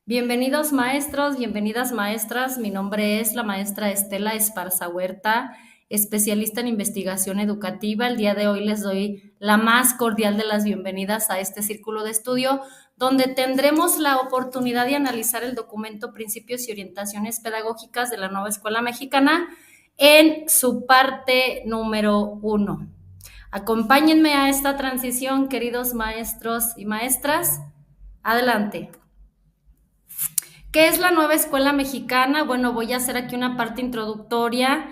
Bienvenidos maestros, bienvenidas maestras. Mi nombre es la maestra Estela Esparza Huerta, especialista en investigación educativa. El día de hoy les doy la más cordial de las bienvenidas a este círculo de estudio, donde tendremos la oportunidad de analizar el documento Principios y Orientaciones Pedagógicas de la Nueva Escuela Mexicana en su parte número 1. Acompáñenme a esta transición, queridos maestros y maestras. Adelante. ¿Qué es la nueva escuela mexicana? Bueno, voy a hacer aquí una parte introductoria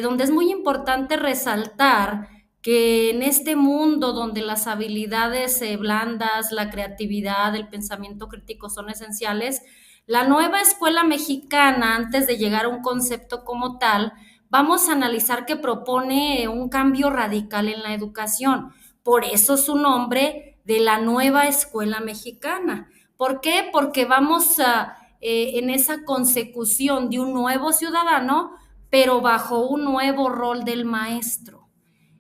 donde es muy importante resaltar que en este mundo donde las habilidades blandas, la creatividad, el pensamiento crítico son esenciales, la nueva escuela mexicana, antes de llegar a un concepto como tal, vamos a analizar que propone un cambio radical en la educación. Por eso su nombre de la nueva escuela mexicana. ¿Por qué? Porque vamos en esa consecución de un nuevo ciudadano, pero bajo un nuevo rol del maestro.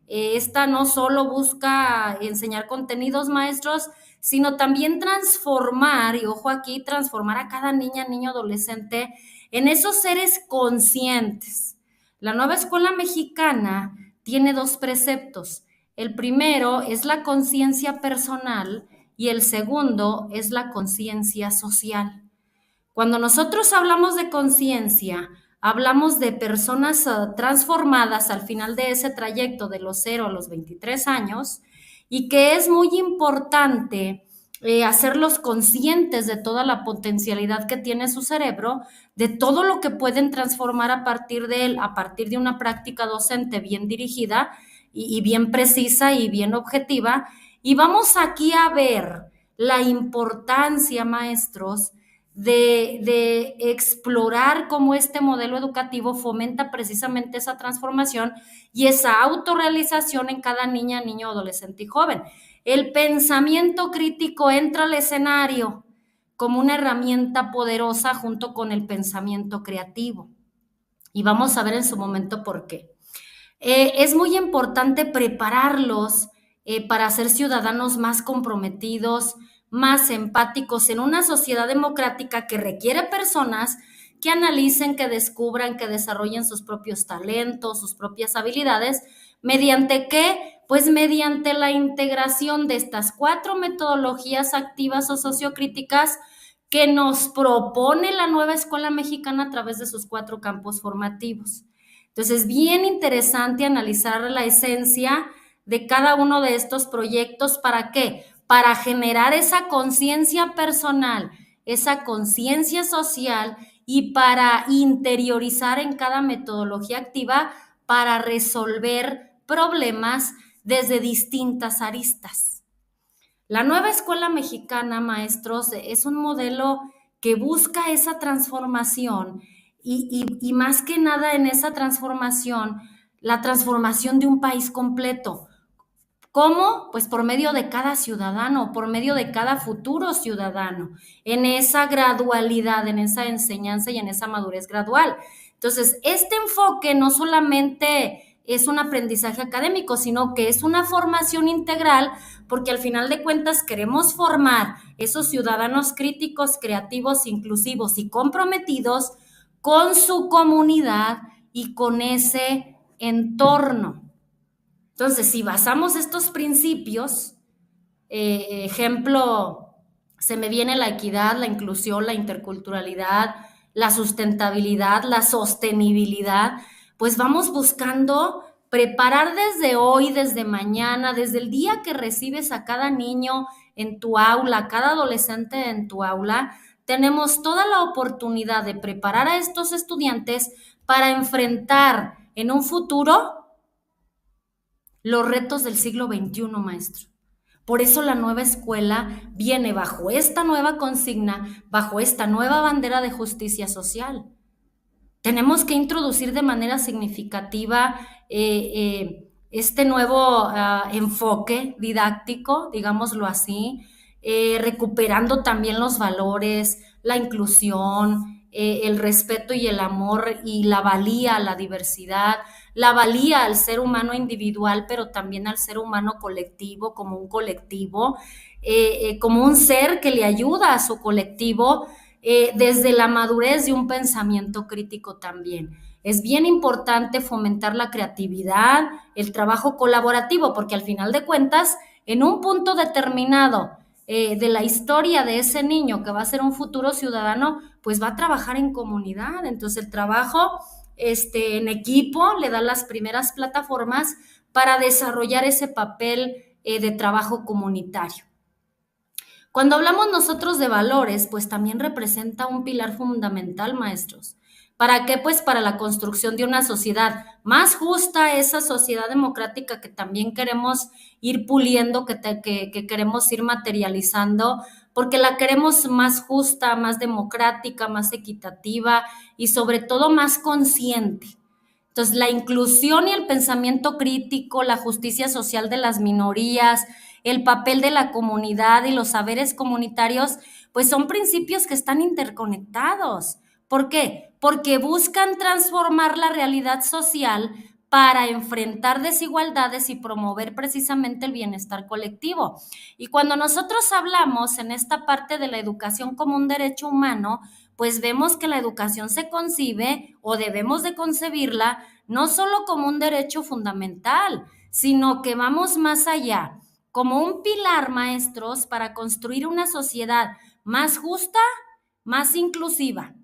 Esta no solo busca enseñar contenidos maestros, sino también transformar, y ojo aquí, transformar a cada niña, niño, adolescente en esos seres conscientes. La nueva escuela mexicana tiene dos preceptos. El primero es la conciencia personal y el segundo es la conciencia social. Cuando nosotros hablamos de conciencia, hablamos de personas transformadas al final de ese trayecto de los 0 a los 23 años y que es muy importante hacerlos conscientes de toda la potencialidad que tiene su cerebro, de todo lo que pueden transformar a partir de él, a partir de una práctica docente bien dirigida y bien precisa y bien objetiva. Y vamos aquí a ver la importancia, maestros, de explorar cómo este modelo educativo fomenta precisamente esa transformación y esa autorrealización en cada niña, niño, adolescente y joven. El pensamiento crítico entra al escenario como una herramienta poderosa junto con el pensamiento creativo. Y vamos a ver en su momento por qué. Es muy importante prepararlos para ser ciudadanos más comprometidos, más empáticos en una sociedad democrática que requiere personas que analicen, que descubran, que desarrollen sus propios talentos, sus propias habilidades. ¿Mediante qué? Pues mediante la integración de estas 4 metodologías activas o sociocríticas que nos propone la nueva escuela mexicana a través de sus 4 campos formativos. Entonces, es bien interesante analizar la esencia de cada uno de estos proyectos. ¿Para qué? Para generar esa conciencia personal, esa conciencia social y para interiorizar en cada metodología activa para resolver problemas desde distintas aristas. La nueva escuela mexicana, maestros, es un modelo que busca esa transformación y más que nada en esa transformación, la transformación de un país completo. ¿Cómo? Pues por medio de cada ciudadano, por medio de cada futuro ciudadano, en esa gradualidad, en esa enseñanza y en esa madurez gradual. Entonces, este enfoque no solamente es un aprendizaje académico, sino que es una formación integral, porque al final de cuentas queremos formar esos ciudadanos críticos, creativos, inclusivos y comprometidos con su comunidad y con ese entorno. Entonces, si basamos estos principios, ejemplo, se me viene la equidad, la inclusión, la interculturalidad, la sustentabilidad, la sostenibilidad, pues vamos buscando preparar desde hoy, desde mañana, desde el día que recibes a cada niño en tu aula, a cada adolescente en tu aula, tenemos toda la oportunidad de preparar a estos estudiantes para enfrentar en un futuro los retos del siglo XXI, maestro. Por eso la nueva escuela viene bajo esta nueva consigna, bajo esta nueva bandera de justicia social. Tenemos que introducir de manera significativa este nuevo enfoque didáctico, digámoslo así, recuperando también los valores, la inclusión, el respeto y el amor y la valía a la diversidad, la valía al ser humano individual, pero también al ser humano colectivo, como un colectivo, como un ser que le ayuda a su colectivo desde la madurez de un pensamiento crítico también. Es bien importante fomentar la creatividad, el trabajo colaborativo, porque al final de cuentas, en un punto determinado de la historia de ese niño que va a ser un futuro ciudadano, pues va a trabajar en comunidad. Entonces el trabajo en equipo le da las primeras plataformas para desarrollar ese papel de trabajo comunitario. Cuando hablamos nosotros de valores, pues también representa un pilar fundamental, maestros. ¿Para qué? Pues para la construcción de una sociedad más justa, esa sociedad democrática que también queremos ir puliendo, que queremos ir materializando, porque la queremos más justa, más democrática, más equitativa y sobre todo más consciente. Entonces, la inclusión y el pensamiento crítico, la justicia social de las minorías, el papel de la comunidad y los saberes comunitarios, pues son principios que están interconectados. ¿Por qué? Porque buscan transformar la realidad social para enfrentar desigualdades y promover precisamente el bienestar colectivo. Y cuando nosotros hablamos en esta parte de la educación como un derecho humano, pues vemos que la educación se concibe o debemos de concebirla no solo como un derecho fundamental, sino que vamos más allá, como un pilar, maestros, para construir una sociedad más justa, más inclusiva.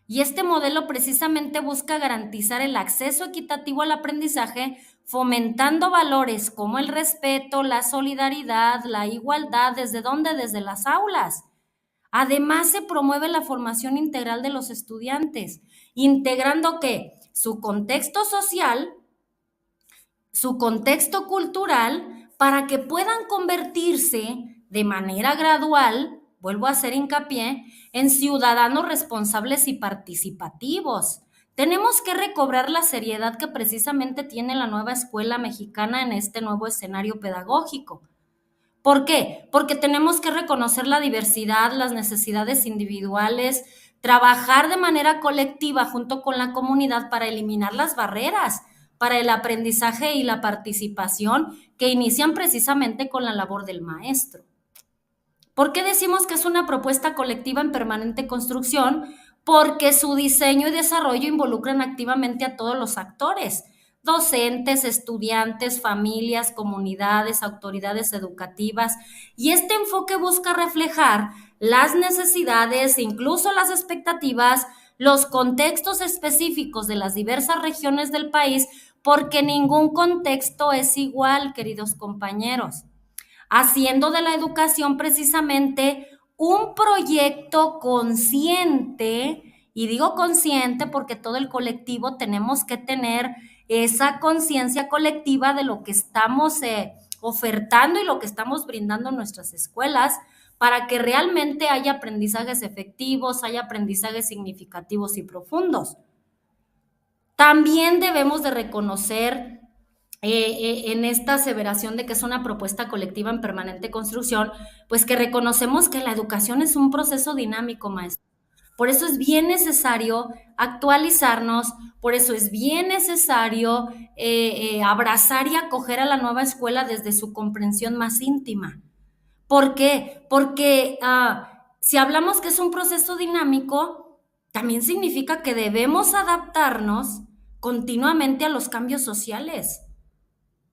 Y este modelo precisamente busca garantizar el acceso equitativo al aprendizaje, fomentando valores como el respeto, la solidaridad, la igualdad. ¿Desde dónde? Desde las aulas. Además, se promueve la formación integral de los estudiantes, integrando ¿qué? Su contexto social, su contexto cultural, para que puedan convertirse de manera gradual, vuelvo a hacer hincapié, en ciudadanos responsables y participativos. Tenemos que recobrar la seriedad que precisamente tiene la nueva escuela mexicana en este nuevo escenario pedagógico. ¿Por qué? Porque tenemos que reconocer la diversidad, las necesidades individuales, trabajar de manera colectiva junto con la comunidad para eliminar las barreras para el aprendizaje y la participación que inician precisamente con la labor del maestro. ¿Por qué decimos que es una propuesta colectiva en permanente construcción? Porque su diseño y desarrollo involucran activamente a todos los actores, docentes, estudiantes, familias, comunidades, autoridades educativas, y este enfoque busca reflejar las necesidades, incluso las expectativas, los contextos específicos de las diversas regiones del país, porque ningún contexto es igual, queridos compañeros, haciendo de la educación precisamente un proyecto consciente, y digo consciente porque todo el colectivo tenemos que tener esa conciencia colectiva de lo que estamos ofertando y lo que estamos brindando en nuestras escuelas para que realmente haya aprendizajes efectivos, haya aprendizajes significativos y profundos. También debemos de reconocer en esta aseveración de que es una propuesta colectiva en permanente construcción, pues que reconocemos que la educación es un proceso dinámico, maestro. Por eso es bien necesario actualizarnos, por eso es bien necesario abrazar y acoger a la nueva escuela desde su comprensión más íntima. ¿Por qué? Porque si hablamos que es un proceso dinámico, también significa que debemos adaptarnos continuamente a los cambios sociales.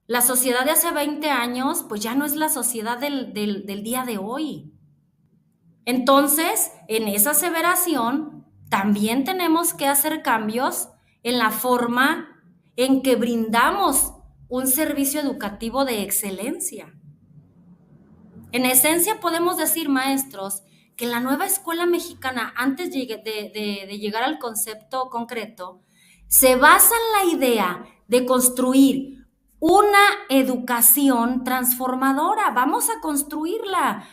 La sociedad de hace 20 años, pues ya no es la sociedad del día de hoy. Entonces, en esa aseveración, también tenemos que hacer cambios en la forma en que brindamos un servicio educativo de excelencia. En esencia, podemos decir, maestros, que la nueva escuela mexicana, antes de llegar al concepto concreto, se basa en la idea de construir una educación transformadora. Vamos a construirla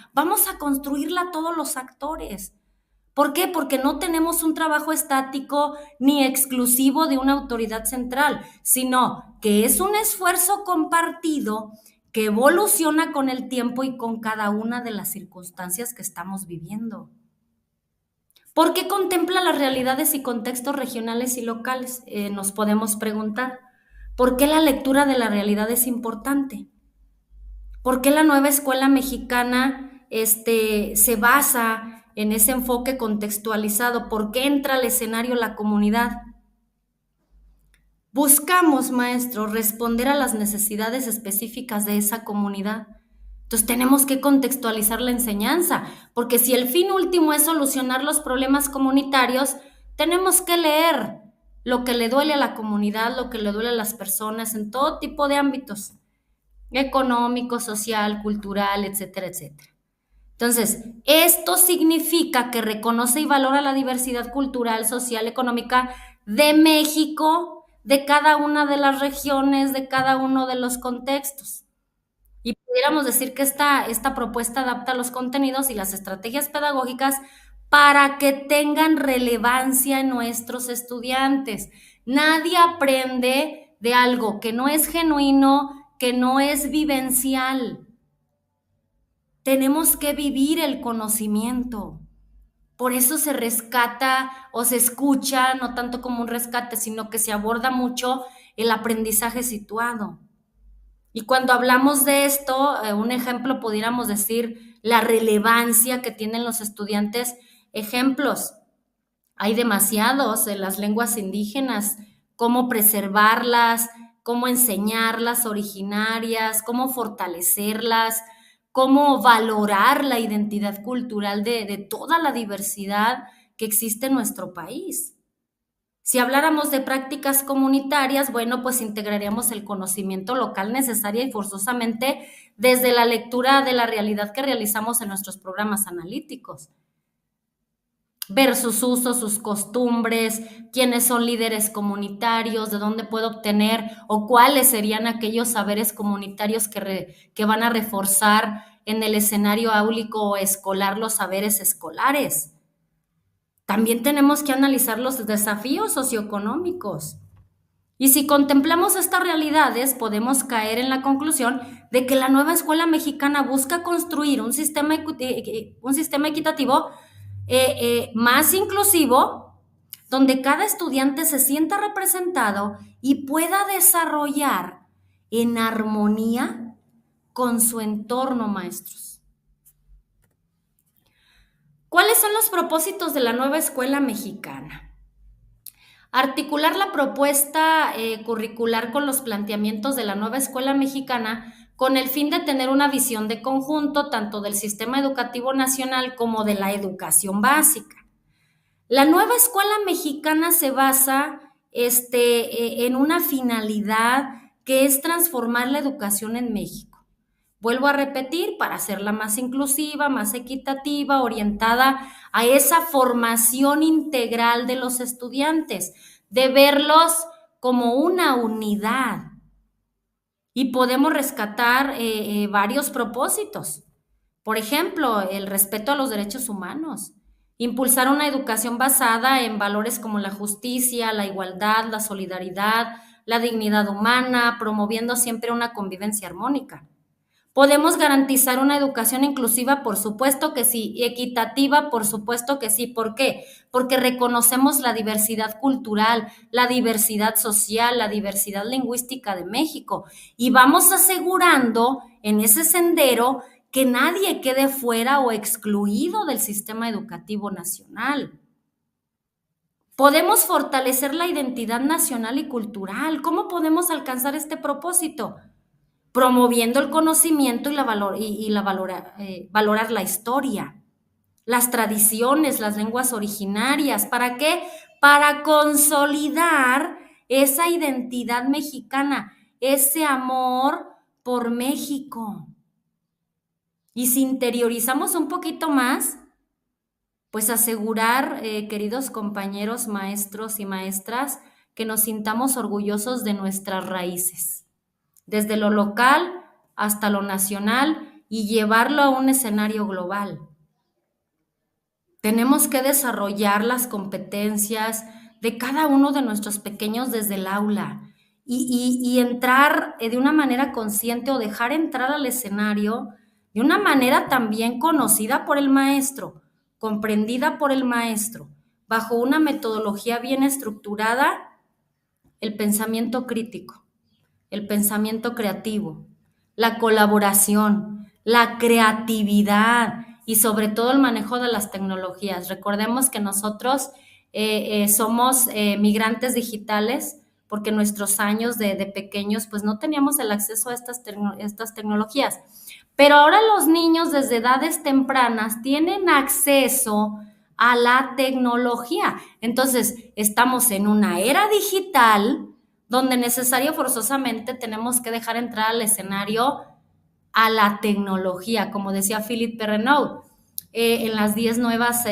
todos los actores. ¿Por qué? Porque no tenemos un trabajo estático ni exclusivo de una autoridad central, sino que es un esfuerzo compartido que evoluciona con el tiempo y con cada una de las circunstancias que estamos viviendo. ¿Por qué contempla las realidades y contextos regionales y locales? Nos podemos preguntar. ¿Por qué la lectura de la realidad es importante? ¿Por qué la nueva escuela mexicana se basa en ese enfoque contextualizado. ¿Por qué entra al escenario la comunidad? Buscamos, maestro, responder a las necesidades específicas de esa comunidad. Entonces tenemos que contextualizar la enseñanza, porque si el fin último es solucionar los problemas comunitarios, tenemos que leer lo que le duele a la comunidad, lo que le duele a las personas en todo tipo de ámbitos, económico, social, cultural, etcétera, etcétera. Entonces, esto significa que reconoce y valora la diversidad cultural, social, económica de México, de cada una de las regiones, de cada uno de los contextos. Y pudiéramos decir que esta propuesta adapta los contenidos y las estrategias pedagógicas para que tengan relevancia en nuestros estudiantes. Nadie aprende de algo que no es genuino, que no es vivencial. Tenemos que vivir el conocimiento. Por eso se rescata o se escucha, no tanto como un rescate, sino que se aborda mucho el aprendizaje situado. Y cuando hablamos de esto, un ejemplo pudiéramos decir la relevancia que tienen los estudiantes. Ejemplos, hay demasiados en las lenguas indígenas, cómo preservarlas, cómo enseñarlas originarias, cómo fortalecerlas, cómo valorar la identidad cultural de toda la diversidad que existe en nuestro país. Si habláramos de prácticas comunitarias, bueno, pues integraríamos el conocimiento local necesaria y forzosamente desde la lectura de la realidad que realizamos en nuestros programas analíticos. Ver sus usos, sus costumbres, quiénes son líderes comunitarios, de dónde puedo obtener o cuáles serían aquellos saberes comunitarios que van a reforzar en el escenario áulico o escolar los saberes escolares. También tenemos que analizar los desafíos socioeconómicos. Y si contemplamos estas realidades, podemos caer en la conclusión de que la nueva escuela mexicana busca construir un sistema equitativo más inclusivo, donde cada estudiante se sienta representado y pueda desarrollar en armonía con su entorno, maestros. ¿Cuáles son los propósitos de la nueva escuela mexicana? Articular la propuesta curricular con los planteamientos de la nueva escuela mexicana con el fin de tener una visión de conjunto tanto del sistema educativo nacional como de la educación básica. La nueva escuela mexicana se basa en una finalidad que es transformar la educación en México. Vuelvo a repetir, para hacerla más inclusiva, más equitativa, orientada a esa formación integral de los estudiantes, de verlos como una unidad. Y podemos rescatar varios propósitos. Por ejemplo, el respeto a los derechos humanos. Impulsar una educación basada en valores como la justicia, la igualdad, la solidaridad, la dignidad humana, promoviendo siempre una convivencia armónica. ¿Podemos garantizar una educación inclusiva? Por supuesto que sí. ¿Equitativa? Por supuesto que sí. ¿Por qué? Porque reconocemos la diversidad cultural, la diversidad social, la diversidad lingüística de México y vamos asegurando en ese sendero que nadie quede fuera o excluido del sistema educativo nacional. Podemos fortalecer la identidad nacional y cultural. ¿Cómo podemos alcanzar este propósito? Promoviendo el conocimiento y valorar la historia, las tradiciones, las lenguas originarias. ¿Para qué? Para consolidar esa identidad mexicana, ese amor por México. Y si interiorizamos un poquito más, pues asegurar, queridos compañeros, maestros y maestras, que nos sintamos orgullosos de nuestras raíces desde lo local hasta lo nacional y llevarlo a un escenario global. Tenemos que desarrollar las competencias de cada uno de nuestros pequeños desde el aula y entrar de una manera consciente o dejar entrar al escenario de una manera también conocida por el maestro, comprendida por el maestro, bajo una metodología bien estructurada, el pensamiento crítico, el pensamiento creativo, la colaboración, la creatividad, y sobre todo el manejo de las tecnologías. Recordemos que nosotros somos migrantes digitales porque en nuestros años de pequeños pues no teníamos el acceso a estas tecnologías. Pero ahora los niños desde edades tempranas tienen acceso a la tecnología. Entonces, estamos en una era digital donde necesario forzosamente tenemos que dejar entrar al escenario a la tecnología, como decía Philippe Perrenaud, en las 10 nuevas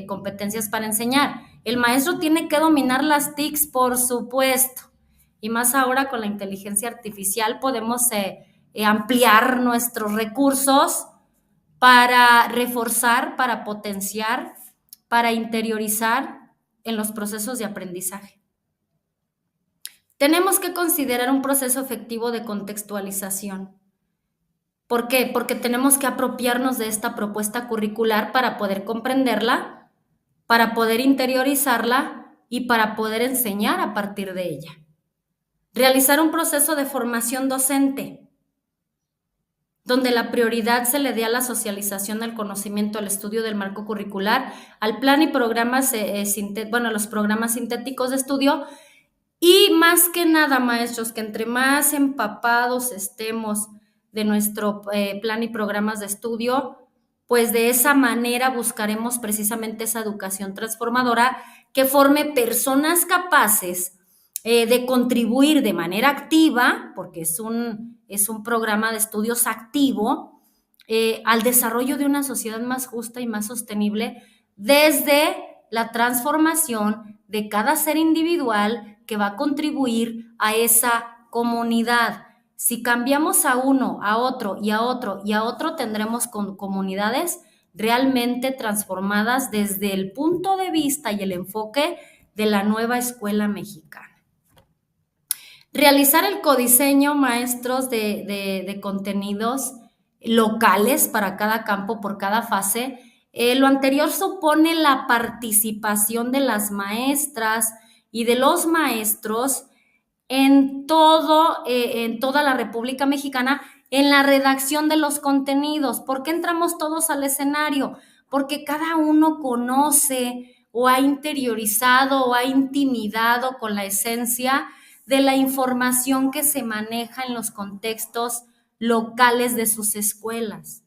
competencias para enseñar. El maestro tiene que dominar las TICs, por supuesto, y más ahora con la inteligencia artificial podemos ampliar nuestros recursos para reforzar, para potenciar, para interiorizar en los procesos de aprendizaje. Tenemos que considerar un proceso efectivo de contextualización. ¿Por qué? Porque tenemos que apropiarnos de esta propuesta curricular para poder comprenderla, para poder interiorizarla y para poder enseñar a partir de ella. Realizar un proceso de formación docente, donde la prioridad se le dé a la socialización del conocimiento, al estudio del marco curricular, al plan y programas, los programas sintéticos de estudio, y más que nada, maestros, que entre más empapados estemos de nuestro plan y programas de estudio, pues de esa manera buscaremos precisamente esa educación transformadora que forme personas capaces de contribuir de manera activa, porque es un programa de estudios activo, al desarrollo de una sociedad más justa y más sostenible desde la transformación de cada ser individual que va a contribuir a esa comunidad. Si cambiamos a uno, a otro y a otro y a otro, tendremos comunidades realmente transformadas desde el punto de vista y el enfoque de la nueva escuela mexicana. Realizar el codiseño, maestros, de contenidos locales para cada campo, por cada fase. Lo anterior supone la participación de las maestras y de los maestros en toda la República Mexicana en la redacción de los contenidos. ¿Por qué entramos todos al escenario? Porque cada uno conoce o ha interiorizado o ha intimidado con la esencia de la información que se maneja en los contextos locales de sus escuelas.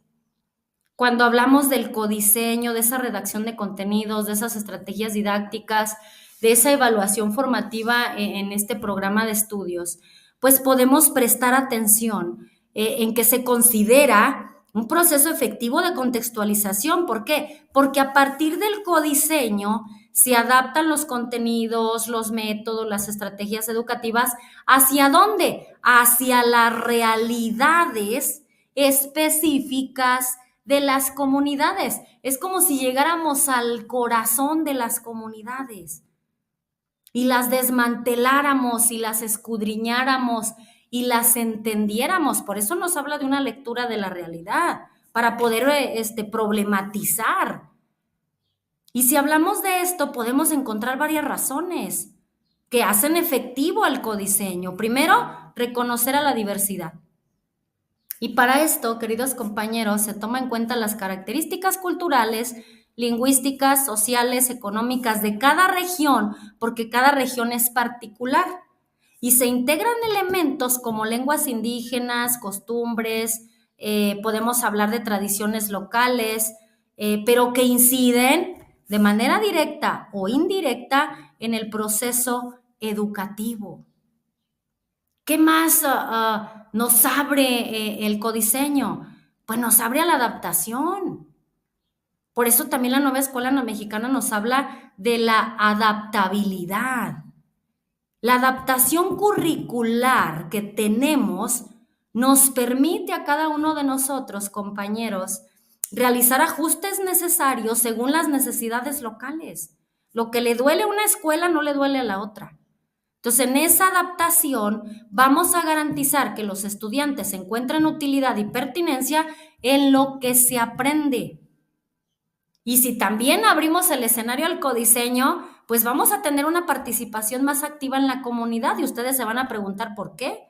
Cuando hablamos del codiseño, de esa redacción de contenidos, de esas estrategias didácticas, de esa evaluación formativa en este programa de estudios, pues podemos prestar atención en que se considera un proceso efectivo de contextualización. ¿Por qué? Porque a partir del codiseño se adaptan los contenidos, los métodos, las estrategias educativas. ¿Hacia dónde? Hacia las realidades específicas de las comunidades. Es como si llegáramos al corazón de las comunidades y las desmanteláramos y las escudriñáramos y las entendiéramos. Por eso nos habla de una lectura de la realidad, para poder problematizar. Y si hablamos de esto, podemos encontrar varias razones que hacen efectivo el codiseño. Primero, reconocer a la diversidad. Y para esto, queridos compañeros, se toma en cuenta las características culturales, lingüísticas, sociales, económicas de cada región, porque cada región es particular. Y se integran elementos como lenguas indígenas, costumbres, podemos hablar de tradiciones locales, pero que inciden de manera directa o indirecta en el proceso educativo. ¿Qué más nos abre el codiseño? Pues nos abre a la adaptación. Por eso también la nueva escuela mexicana nos habla de la adaptabilidad. La adaptación curricular que tenemos nos permite a cada uno de nosotros, compañeros, realizar ajustes necesarios según las necesidades locales. Lo que le duele a una escuela no le duele a la otra. Entonces, en esa adaptación vamos a garantizar que los estudiantes encuentren utilidad y pertinencia en lo que se aprende. Y si también abrimos el escenario al codiseño, pues vamos a tener una participación más activa en la comunidad y ustedes se van a preguntar ¿por qué?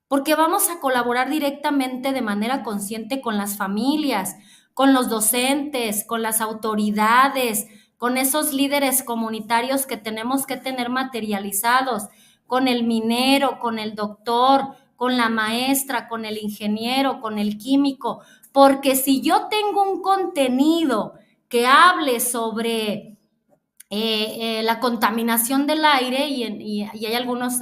Porque vamos a colaborar directamente de manera consciente con las familias, con los docentes, con las autoridades, con esos líderes comunitarios que tenemos que tener materializados, con el minero, con el doctor, con la maestra, con el ingeniero, con el químico, porque si yo tengo un contenido que hable sobre la contaminación del aire y hay algunos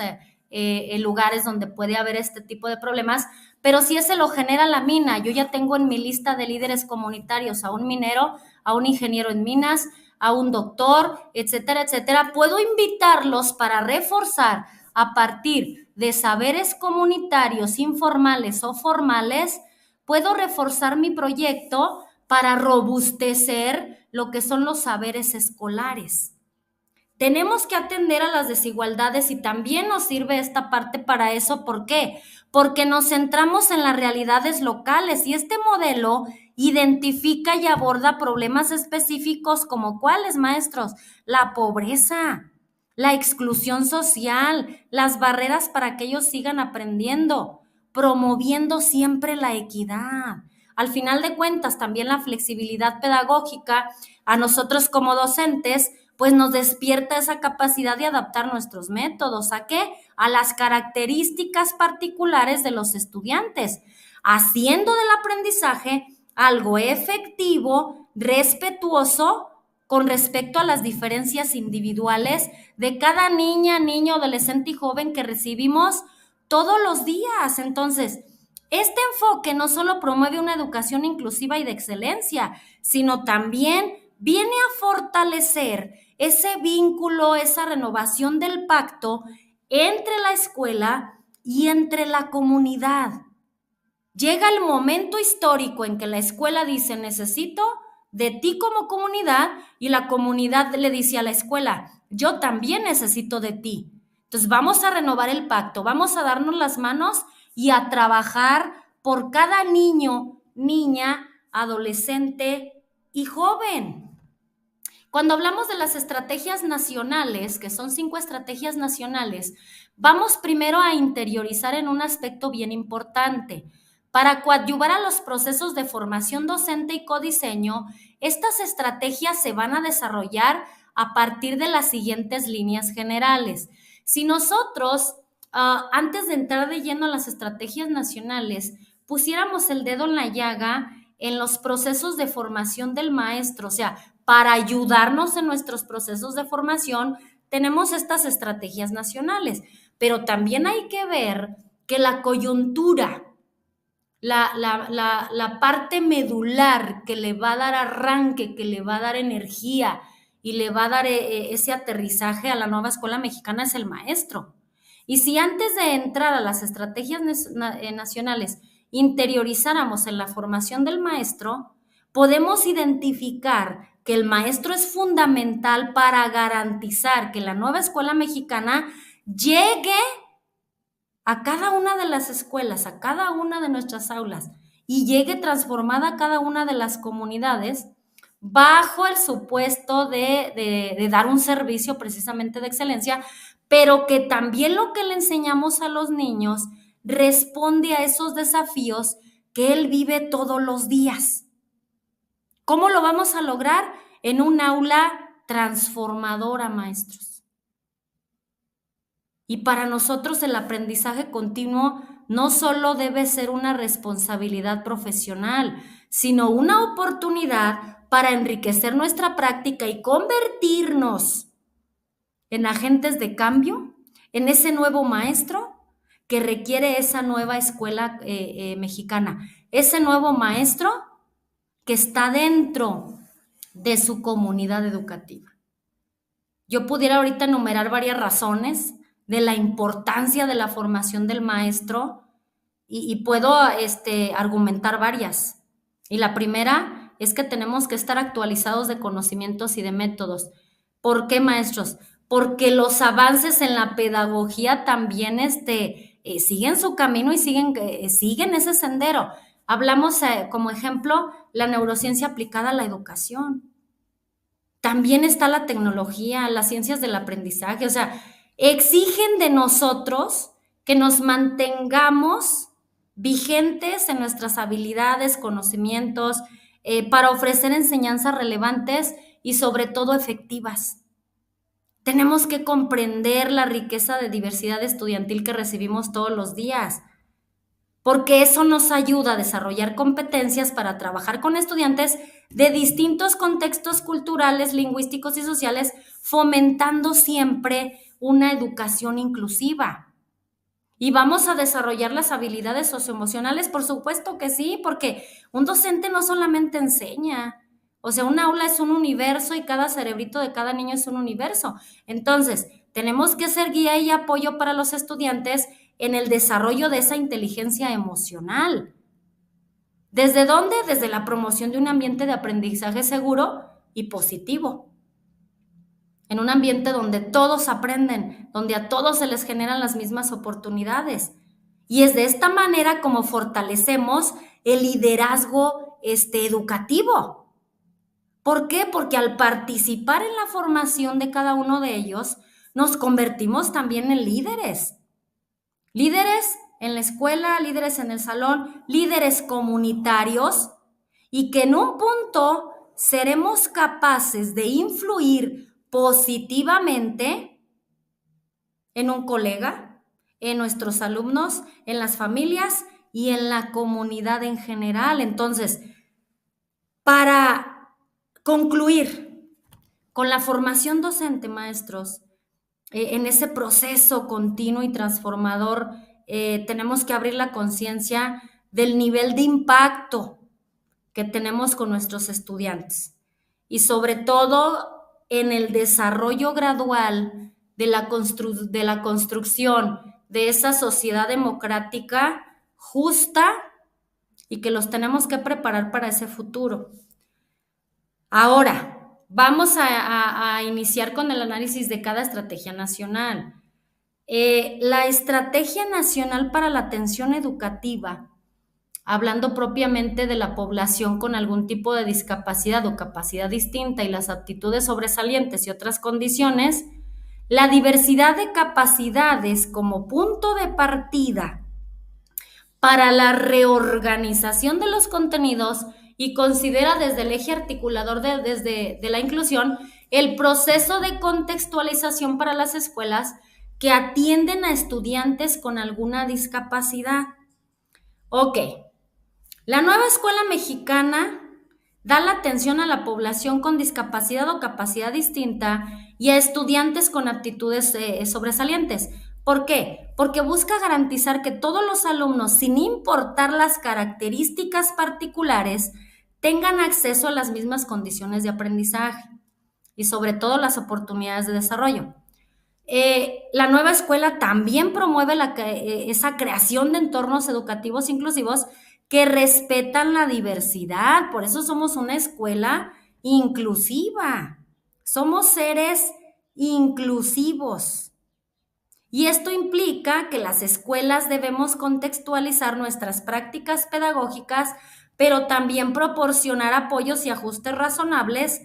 lugares donde puede haber este tipo de problemas, pero si ese lo genera la mina, yo ya tengo en mi lista de líderes comunitarios a un minero, a un ingeniero en minas, a un doctor, etcétera, etcétera, puedo invitarlos para reforzar a partir de saberes comunitarios informales o formales, puedo reforzar mi proyecto para robustecer lo que son los saberes escolares. Tenemos que atender a las desigualdades y también nos sirve esta parte para eso. ¿Por qué? Porque nos centramos en las realidades locales y este modelo identifica y aborda problemas específicos como ¿cuáles, maestros? La pobreza, la exclusión social, las barreras para que ellos sigan aprendiendo, promoviendo siempre la equidad. Al final de cuentas, también la flexibilidad pedagógica a nosotros como docentes pues nos despierta esa capacidad de adaptar nuestros métodos. ¿A qué? A las características particulares de los estudiantes, haciendo del aprendizaje algo efectivo, respetuoso, con respecto a las diferencias individuales de cada niña, niño, adolescente y joven que recibimos todos los días. Entonces, este enfoque no solo promueve una educación inclusiva y de excelencia, sino también viene a fortalecer ese vínculo, esa renovación del pacto entre la escuela y entre la comunidad. Llega el momento histórico en que la escuela dice, necesito de ti como comunidad, y la comunidad le dice a la escuela, yo también necesito de ti. Entonces vamos a renovar el pacto, vamos a darnos las manos y a trabajar por cada niño, niña, adolescente y joven. Cuando hablamos de las estrategias nacionales, que son 5 estrategias nacionales, vamos primero a interiorizar en un aspecto bien importante. Para coadyuvar a los procesos de formación docente y codiseño, estas estrategias se van a desarrollar a partir de las siguientes líneas generales. Si nosotros, antes de entrar de lleno a las estrategias nacionales, pusiéramos el dedo en la llaga en los procesos de formación del maestro, o sea, para ayudarnos en nuestros procesos de formación, tenemos estas estrategias nacionales, pero también hay que ver que la coyuntura, la parte medular que le va a dar arranque, que le va a dar energía y le va a dar ese aterrizaje a la nueva escuela mexicana es el maestro. Y si antes de entrar a las estrategias nacionales interiorizáramos en la formación del maestro, podemos identificar que el maestro es fundamental para garantizar que la nueva escuela mexicana llegue a cada una de las escuelas, a cada una de nuestras aulas y llegue transformada a cada una de las comunidades bajo el supuesto de dar un servicio precisamente de excelencia, pero que también lo que le enseñamos a los niños responde a esos desafíos que él vive todos los días. ¿Cómo lo vamos a lograr? En un aula transformadora, maestros. Y para nosotros el aprendizaje continuo no solo debe ser una responsabilidad profesional, sino una oportunidad para enriquecer nuestra práctica y convertirnos en agentes de cambio, en ese nuevo maestro que requiere esa nueva escuela mexicana, ese nuevo maestro que está dentro de su comunidad educativa. Yo pudiera ahorita enumerar varias razones de la importancia de la formación del maestro y puedo argumentar varias. Y la primera es que tenemos que estar actualizados de conocimientos y de métodos. ¿Por qué, maestros? Porque los avances en la pedagogía también siguen su camino y siguen ese sendero. Hablamos como ejemplo la neurociencia aplicada a la educación. También está la tecnología, las ciencias del aprendizaje, o sea, exigen de nosotros que nos mantengamos vigentes en nuestras habilidades, conocimientos, para ofrecer enseñanzas relevantes y sobre todo efectivas. Tenemos que comprender la riqueza de diversidad estudiantil que recibimos todos los días, porque eso nos ayuda a desarrollar competencias para trabajar con estudiantes de distintos contextos culturales, lingüísticos y sociales, fomentando siempre una educación inclusiva. ¿Y vamos a desarrollar las habilidades socioemocionales? Por supuesto que sí, porque un docente no solamente enseña, o sea, un aula es un universo y cada cerebrito de cada niño es un universo. Entonces, tenemos que ser guía y apoyo para los estudiantes en el desarrollo de esa inteligencia emocional. ¿Desde dónde? Desde la promoción de un ambiente de aprendizaje seguro y positivo. En un ambiente donde todos aprenden, donde a todos se les generan las mismas oportunidades. Y es de esta manera como fortalecemos el liderazgo educativo. ¿Por qué? Porque al participar en la formación de cada uno de ellos, nos convertimos también en líderes. Líderes en la escuela, líderes en el salón, líderes comunitarios, y que en un punto seremos capaces de influir positivamente en un colega, en nuestros alumnos, en las familias y en la comunidad en general. Entonces, para concluir con la formación docente, maestros, en ese proceso continuo y transformador, tenemos que abrir la conciencia del nivel de impacto que tenemos con nuestros estudiantes y sobre todo en el desarrollo gradual de la construcción de esa sociedad democrática justa y que los tenemos que preparar para ese futuro. Ahora, vamos a iniciar con el análisis de cada estrategia nacional. La Estrategia Nacional para la Atención Educativa, hablando propiamente de la población con algún tipo de discapacidad o capacidad distinta y las aptitudes sobresalientes y otras condiciones, la diversidad de capacidades como punto de partida para la reorganización de los contenidos y considera desde el eje articulador de la inclusión el proceso de contextualización para las escuelas que atienden a estudiantes con alguna discapacidad. Ok, la nueva escuela mexicana da la atención a la población con discapacidad o capacidad distinta y a estudiantes con aptitudes sobresalientes. ¿Por qué? Porque busca garantizar que todos los alumnos, sin importar las características particulares, tengan acceso a las mismas condiciones de aprendizaje y sobre todo las oportunidades de desarrollo. La nueva escuela también promueve esa creación de entornos educativos inclusivos que respetan la diversidad. Por eso somos una escuela inclusiva. Somos seres inclusivos. Y esto implica que las escuelas debemos contextualizar nuestras prácticas pedagógicas, pero también proporcionar apoyos y ajustes razonables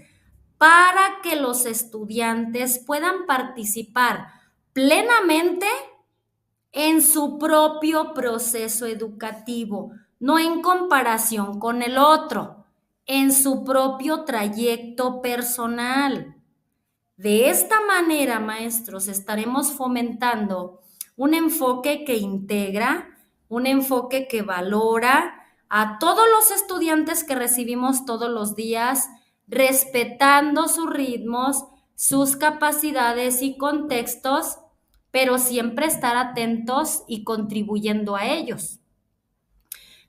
para que los estudiantes puedan participar plenamente en su propio proceso educativo, no en comparación con el otro, en su propio trayecto personal. De esta manera, maestros, estaremos fomentando un enfoque que integra, un enfoque que valora a todos los estudiantes que recibimos todos los días, respetando sus ritmos, sus capacidades y contextos, pero siempre estar atentos y contribuyendo a ellos.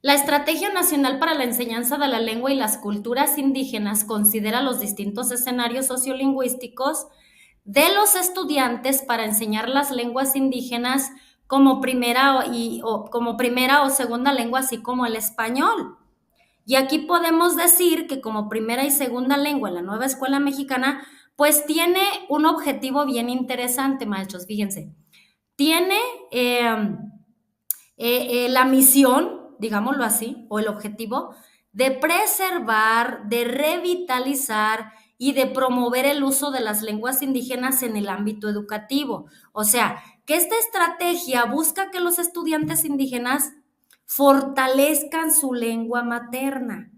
La Estrategia Nacional para la Enseñanza de la Lengua y las Culturas Indígenas considera los distintos escenarios sociolingüísticos de los estudiantes para enseñar las lenguas indígenas como primera o segunda lengua, así como el español. Y aquí podemos decir que como primera y segunda lengua en la nueva escuela mexicana, pues tiene un objetivo bien interesante, maestros, fíjense. Tiene la misión, digámoslo así, o el objetivo de preservar, de revitalizar y de promover el uso de las lenguas indígenas en el ámbito educativo. O sea, que esta estrategia busca que los estudiantes indígenas fortalezcan su lengua materna.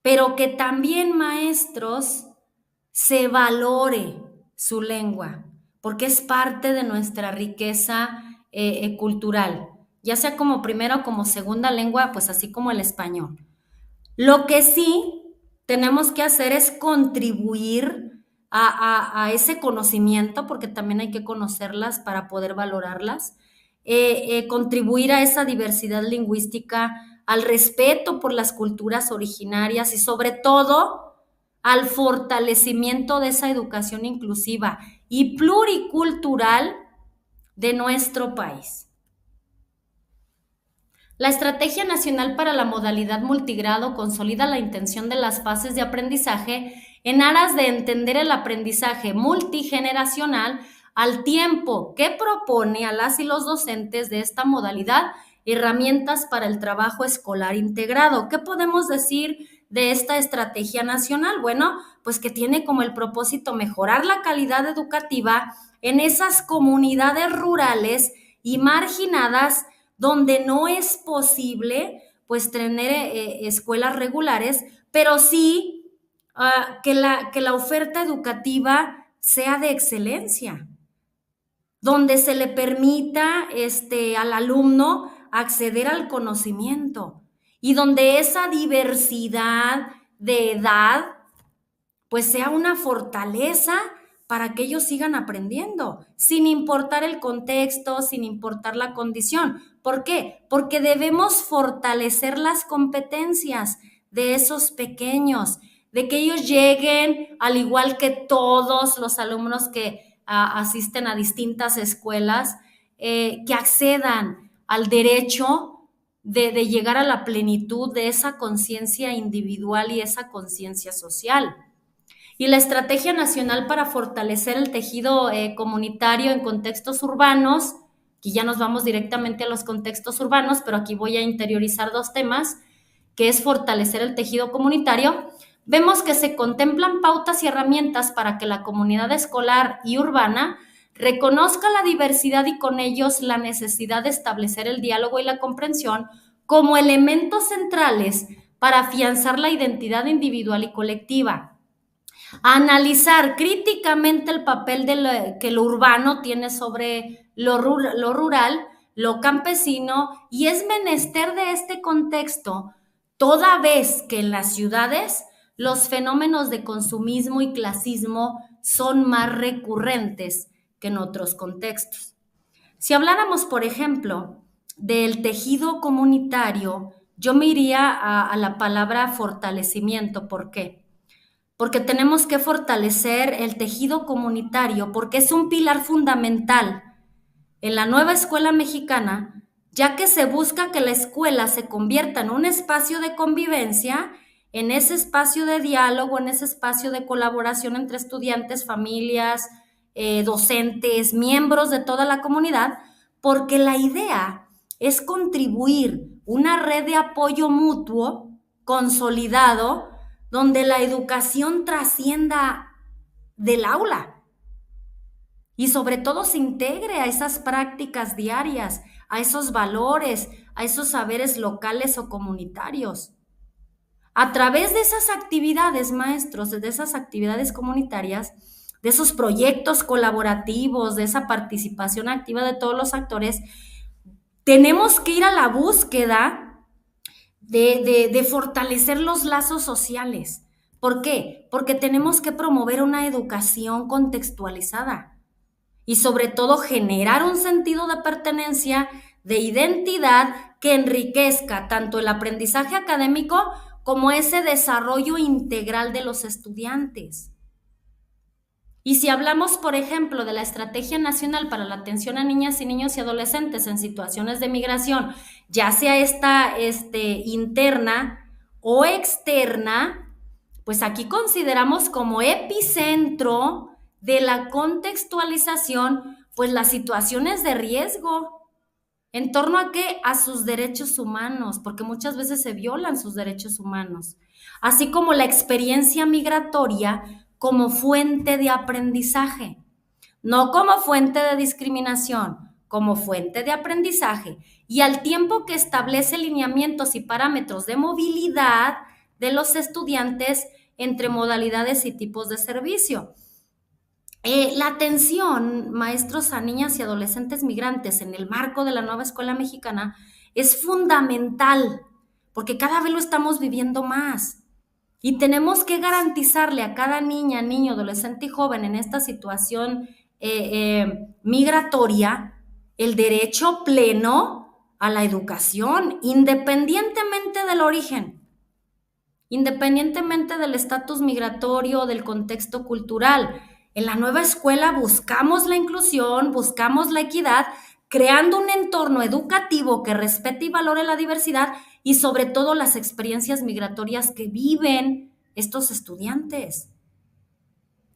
pero que también, maestros, se valore su lengua, porque es parte de nuestra riqueza cultural, ya sea como primera o como segunda lengua, pues así como el español. Lo que sí tenemos que hacer es contribuir a ese conocimiento, porque también hay que conocerlas para poder valorarlas, contribuir a esa diversidad lingüística, al respeto por las culturas originarias y sobre todo al fortalecimiento de esa educación inclusiva y pluricultural de nuestro país. La Estrategia Nacional para la Modalidad Multigrado consolida la intención de las fases de aprendizaje en aras de entender el aprendizaje multigeneracional al tiempo que propone a las y los docentes de esta modalidad herramientas para el trabajo escolar integrado. ¿Qué podemos decir de esta estrategia nacional? Bueno, pues que tiene como el propósito mejorar la calidad educativa en esas comunidades rurales y marginadas donde no es posible pues tener escuelas regulares, pero sí que la oferta educativa sea de excelencia, donde se le permita al alumno acceder al conocimiento y donde esa diversidad de edad pues sea una fortaleza para que ellos sigan aprendiendo, sin importar el contexto, sin importar la condición. ¿Por qué? Porque debemos fortalecer las competencias de esos pequeños, de que ellos lleguen, al igual que todos los alumnos que asisten a distintas escuelas, que accedan al derecho de llegar a la plenitud de esa conciencia individual y esa conciencia social. Y la Estrategia Nacional para Fortalecer el Tejido Comunitario en Contextos Urbanos, que ya nos vamos directamente a los contextos urbanos, pero aquí voy a interiorizar dos temas, que es fortalecer el tejido comunitario. Vemos que se contemplan pautas y herramientas para que la comunidad escolar y urbana reconozca la diversidad y con ellos la necesidad de establecer el diálogo y la comprensión como elementos centrales para afianzar la identidad individual y colectiva. Analizar críticamente el papel que lo urbano tiene sobre lo rural, lo campesino, y es menester de este contexto, toda vez que en las ciudades los fenómenos de consumismo y clasismo son más recurrentes que en otros contextos. Si habláramos, por ejemplo, del tejido comunitario, yo me iría a la palabra fortalecimiento. ¿Por qué? Porque tenemos que fortalecer el tejido comunitario, porque es un pilar fundamental en la nueva escuela mexicana, ya que se busca que la escuela se convierta en un espacio de convivencia, en ese espacio de diálogo, en ese espacio de colaboración entre estudiantes, familias, docentes, miembros de toda la comunidad, porque la idea es contribuir una red de apoyo mutuo consolidado donde la educación trascienda del aula y sobre todo se integre a esas prácticas diarias, a esos valores, a esos saberes locales o comunitarios. A través de esas actividades, maestros, de esas actividades comunitarias, de esos proyectos colaborativos, de esa participación activa de todos los actores, tenemos que ir a la búsqueda de fortalecer los lazos sociales. ¿Por qué? Porque tenemos que promover una educación contextualizada y sobre todo generar un sentido de pertenencia, de identidad que enriquezca tanto el aprendizaje académico como ese desarrollo integral de los estudiantes. Y si hablamos, por ejemplo, de la Estrategia Nacional para la Atención a Niñas y Niños y Adolescentes en situaciones de migración, ya sea esta interna o externa, pues aquí consideramos como epicentro de la contextualización, pues las situaciones de riesgo. ¿En torno a qué? A sus derechos humanos, porque muchas veces se violan sus derechos humanos, así como la experiencia migratoria como fuente de aprendizaje, no como fuente de discriminación, como fuente de aprendizaje, y al tiempo que establece lineamientos y parámetros de movilidad de los estudiantes entre modalidades y tipos de servicio. La atención, maestros, a niñas y adolescentes migrantes en el marco de la nueva escuela mexicana es fundamental, porque cada vez lo estamos viviendo más. Y tenemos que garantizarle a cada niña, niño, adolescente y joven en esta situación migratoria el derecho pleno a la educación, independientemente del origen, independientemente del estatus migratorio o del contexto cultural. En la nueva escuela buscamos la inclusión, buscamos la equidad, creando un entorno educativo que respete y valore la diversidad y sobre todo las experiencias migratorias que viven estos estudiantes.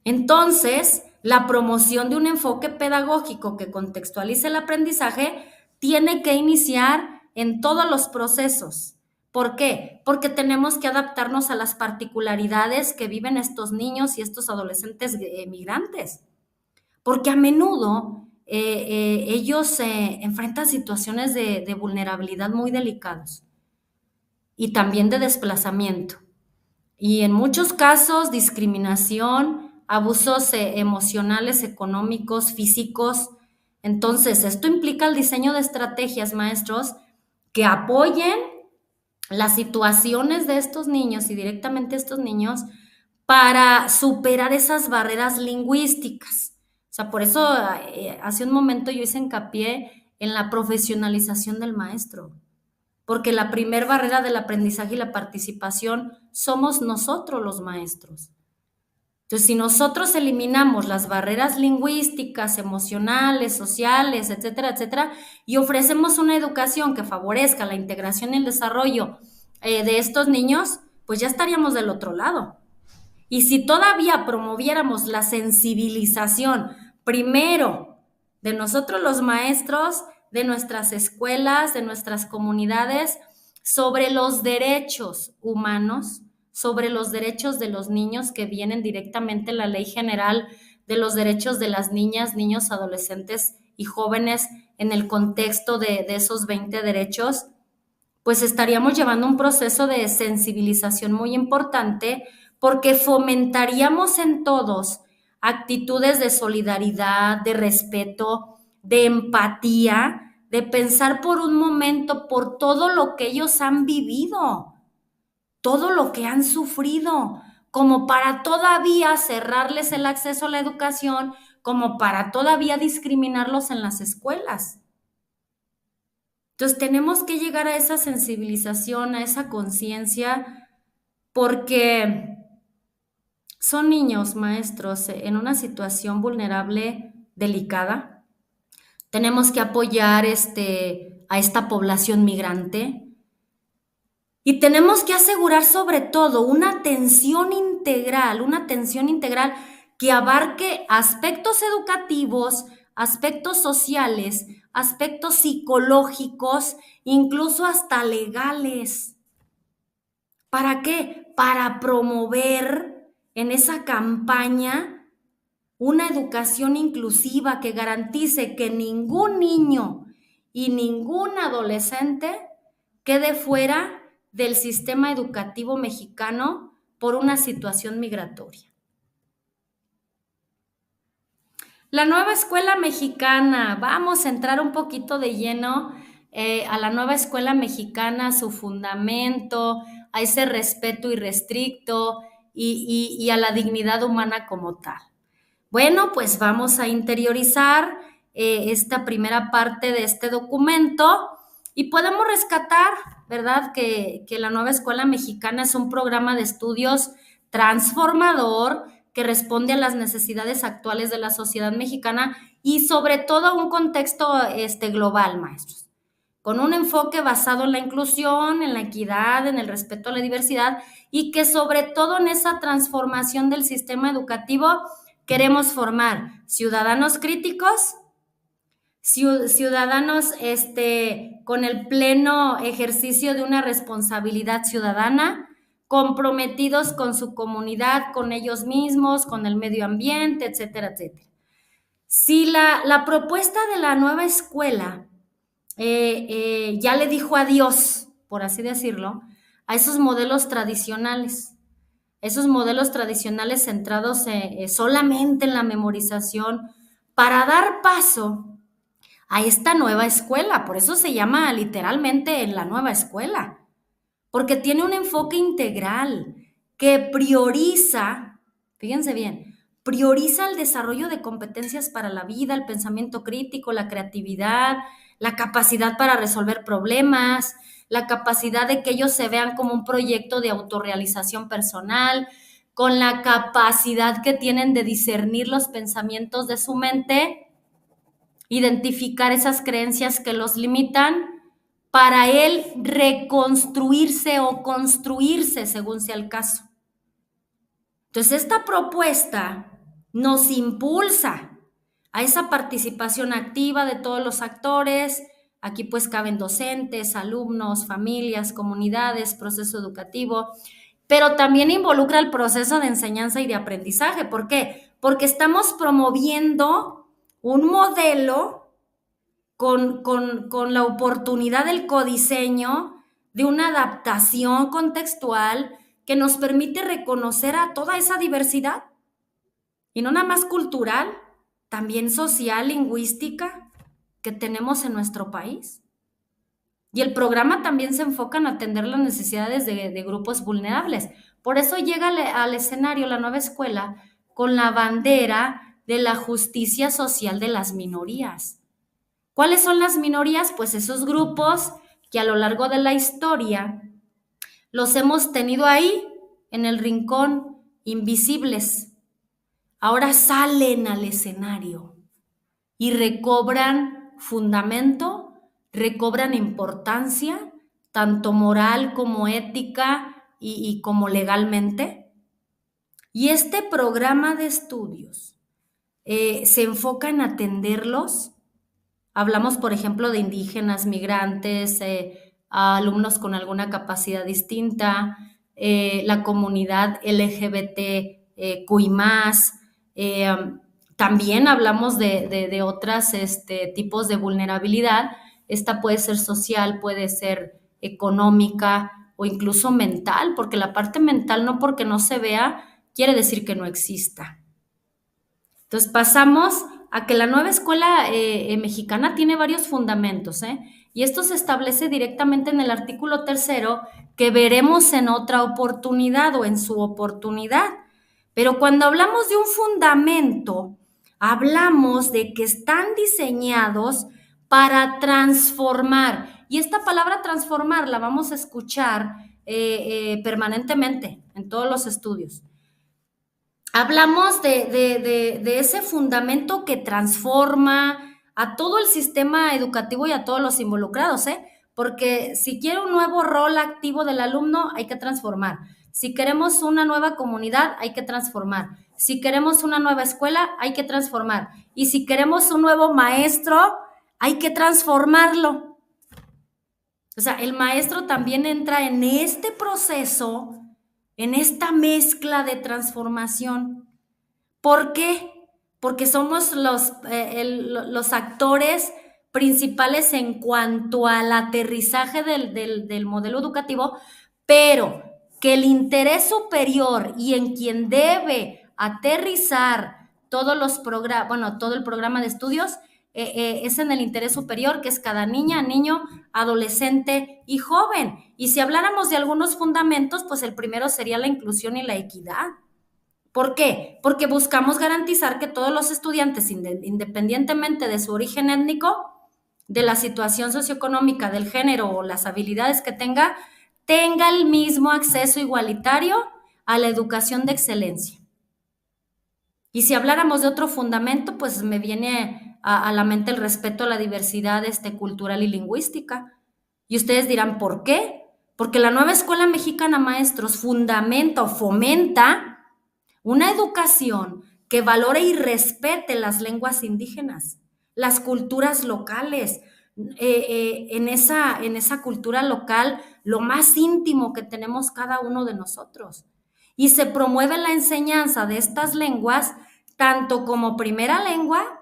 Entonces, la promoción de un enfoque pedagógico que contextualice el aprendizaje tiene que iniciar en todos los procesos. ¿Por qué? Porque tenemos que adaptarnos a las particularidades que viven estos niños y estos adolescentes migrantes. Porque a menudo ellos se enfrentan situaciones de vulnerabilidad muy delicados y también de desplazamiento. Y en muchos casos, discriminación, abusos emocionales, económicos, físicos. Entonces, esto implica el diseño de estrategias, maestros, que apoyen las situaciones de estos niños y directamente estos niños para superar esas barreras lingüísticas. O sea, por eso hace un momento yo hice hincapié en la profesionalización del maestro, porque la primer barrera del aprendizaje y la participación somos nosotros los maestros. Entonces, si nosotros eliminamos las barreras lingüísticas, emocionales, sociales, etcétera, etcétera, y ofrecemos una educación que favorezca la integración y el desarrollo de estos niños, pues ya estaríamos del otro lado. Y si todavía promoviéramos la sensibilización, primero, de nosotros los maestros, de nuestras escuelas, de nuestras comunidades, sobre los derechos humanos, sobre los derechos de los niños que vienen directamente en la Ley General de los Derechos de las Niñas, Niños, Adolescentes y Jóvenes en el contexto de esos 20 derechos, pues estaríamos llevando un proceso de sensibilización muy importante porque fomentaríamos en todos actitudes de solidaridad, de respeto, de empatía, de pensar por un momento por todo lo que ellos han vivido, todo lo que han sufrido, como para todavía cerrarles el acceso a la educación, como para todavía discriminarlos en las escuelas. Entonces tenemos que llegar a esa sensibilización, a esa conciencia, porque son niños, maestros, en una situación vulnerable, delicada. Tenemos que apoyar a esta población migrante y tenemos que asegurar sobre todo una atención integral que abarque aspectos educativos, aspectos sociales, aspectos psicológicos, incluso hasta legales. ¿Para qué? Para promover en esa campaña una educación inclusiva que garantice que ningún niño y ningún adolescente quede fuera del sistema educativo mexicano por una situación migratoria. La nueva escuela mexicana, vamos a entrar un poquito de lleno a la nueva escuela mexicana, su fundamento, a ese respeto irrestricto y a la dignidad humana como tal. Bueno, pues vamos a interiorizar esta primera parte de este documento y podemos rescatar, ¿verdad?, que la nueva escuela mexicana es un programa de estudios transformador que responde a las necesidades actuales de la sociedad mexicana y sobre todo a un contexto global, maestros, con un enfoque basado en la inclusión, en la equidad, en el respeto a la diversidad y que sobre todo en esa transformación del sistema educativo queremos formar ciudadanos críticos, ciudadanos con el pleno ejercicio de una responsabilidad ciudadana, comprometidos con su comunidad, con ellos mismos, con el medio ambiente, etcétera, etcétera. Si la propuesta de la nueva escuela ya le dijo adiós, por así decirlo, a esos modelos tradicionales. Esos modelos tradicionales centrados solamente en la memorización para dar paso a esta nueva escuela. Por eso se llama literalmente la nueva escuela, porque tiene un enfoque integral que prioriza, fíjense bien, prioriza el desarrollo de competencias para la vida, el pensamiento crítico, la creatividad, la capacidad para resolver problemas, la capacidad de que ellos se vean como un proyecto de autorrealización personal, con la capacidad que tienen de discernir los pensamientos de su mente, identificar esas creencias que los limitan, para él reconstruirse o construirse según sea el caso. Entonces, esta propuesta nos impulsa a esa participación activa de todos los actores. Aquí pues caben docentes, alumnos, familias, comunidades, proceso educativo, pero también involucra el proceso de enseñanza y de aprendizaje. ¿Por qué? Porque estamos promoviendo un modelo con la oportunidad del codiseño, de una adaptación contextual que nos permite reconocer a toda esa diversidad, y no nada más cultural, también social, lingüística, que tenemos en nuestro país. Y el programa también se enfoca en atender las necesidades de grupos vulnerables. Por eso llega al escenario la nueva escuela con la bandera de la justicia social de las minorías. ¿Cuáles son las minorías? Pues esos grupos que a lo largo de la historia los hemos tenido ahí, en el rincón, invisibles. Ahora salen al escenario y recobran fundamento, recobran importancia, tanto moral como ética y como legalmente. Y este programa de estudios se enfoca en atenderlos. Hablamos, por ejemplo, de indígenas, migrantes, a alumnos con alguna capacidad distinta, la comunidad LGBTQI+. También hablamos de otros tipos de vulnerabilidad. Esta puede ser social, puede ser económica o incluso mental, porque la parte mental, no porque no se vea quiere decir que no exista. Entonces pasamos a que la nueva escuela mexicana tiene varios fundamentos, y esto se establece directamente en el artículo 3, que veremos en otra oportunidad o en su oportunidad. Pero cuando hablamos de un fundamento, hablamos de que están diseñados para transformar. Y esta palabra transformar la vamos a escuchar permanentemente en todos los estudios. Hablamos de ese fundamento que transforma a todo el sistema educativo y a todos los involucrados, porque si quiero un nuevo rol activo del alumno, hay que transformar. Si queremos una nueva comunidad, hay que transformar. Si queremos una nueva escuela, hay que transformar. Y si queremos un nuevo maestro, hay que transformarlo. O sea, el maestro también entra en este proceso, en esta mezcla de transformación. ¿Por qué? Porque somos los actores principales en cuanto al aterrizaje del modelo educativo, pero que el interés superior y en quien debe aterrizar todos los programas, bueno, todo el programa de estudios, es en el interés superior, que es cada niña, niño, adolescente y joven. Y si habláramos de algunos fundamentos, pues el primero sería la inclusión y la equidad. ¿Por qué? Porque buscamos garantizar que todos los estudiantes, independientemente de su origen étnico, de la situación socioeconómica, del género o las habilidades que tenga el mismo acceso igualitario a la educación de excelencia. Y si habláramos de otro fundamento, pues me viene a la mente el respeto a la diversidad cultural y lingüística. Y ustedes dirán, ¿por qué? Porque la nueva escuela mexicana, maestros, fundamenta o fomenta una educación que valore y respete las lenguas indígenas, las culturas locales, en esa cultura local, lo más íntimo que tenemos cada uno de nosotros. Y se promueve la enseñanza de estas lenguas tanto como primera lengua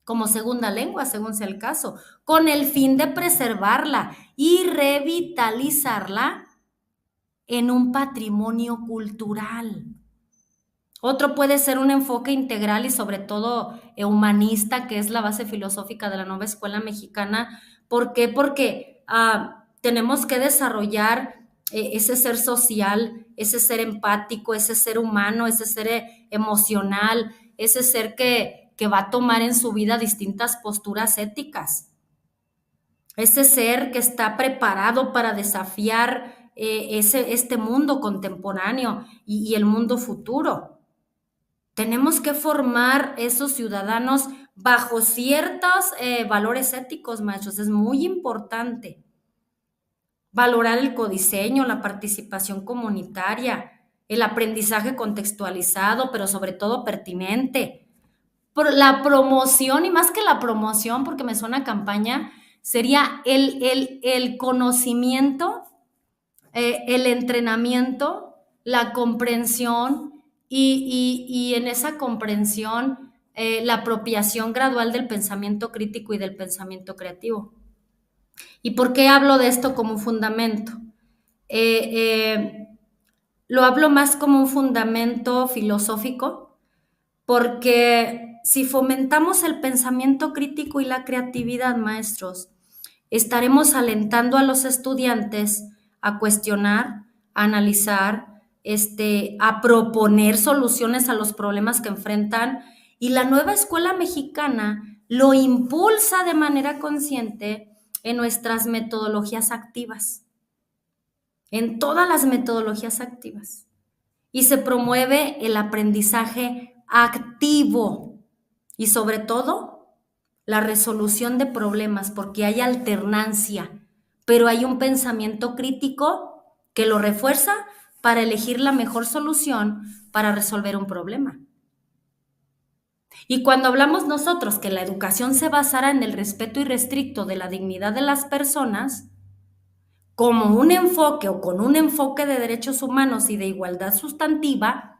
como segunda lengua, según sea el caso, con el fin de preservarla y revitalizarla en un patrimonio cultural. Otro puede ser un enfoque integral y sobre todo humanista, que es la base filosófica de la nueva escuela mexicana. ¿Por qué? Porque tenemos que desarrollar ese ser social, ese ser empático, ese ser humano, ese ser emocional, ese ser que va a tomar en su vida distintas posturas éticas. Ese ser que está preparado para desafiar este mundo contemporáneo y el mundo futuro. Tenemos que formar esos ciudadanos bajo ciertos valores éticos, maestros. Es muy importante valorar el codiseño, la participación comunitaria, el aprendizaje contextualizado, pero sobre todo pertinente. La promoción, y más que la promoción, porque me suena a campaña, sería el conocimiento, el entrenamiento, la comprensión y en esa comprensión la apropiación gradual del pensamiento crítico y del pensamiento creativo. ¿Y por qué hablo de esto como un fundamento? Lo hablo más como un fundamento filosófico, porque si fomentamos el pensamiento crítico y la creatividad, maestros, estaremos alentando a los estudiantes a cuestionar, a analizar, a proponer soluciones a los problemas que enfrentan, y la nueva escuela mexicana lo impulsa de manera consciente en nuestras metodologías activas, en todas las metodologías activas. Y se promueve el aprendizaje activo y sobre todo la resolución de problemas, porque hay alternancia, pero hay un pensamiento crítico que lo refuerza para elegir la mejor solución para resolver un problema. Y cuando hablamos nosotros que la educación se basará en el respeto irrestricto de la dignidad de las personas, como un enfoque o con un enfoque de derechos humanos y de igualdad sustantiva,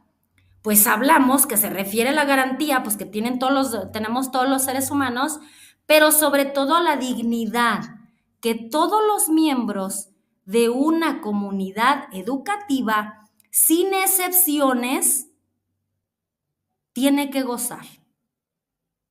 pues hablamos que se refiere a la garantía, pues que tenemos todos los seres humanos, pero sobre todo a la dignidad que todos los miembros de una comunidad educativa, sin excepciones, tiene que gozar.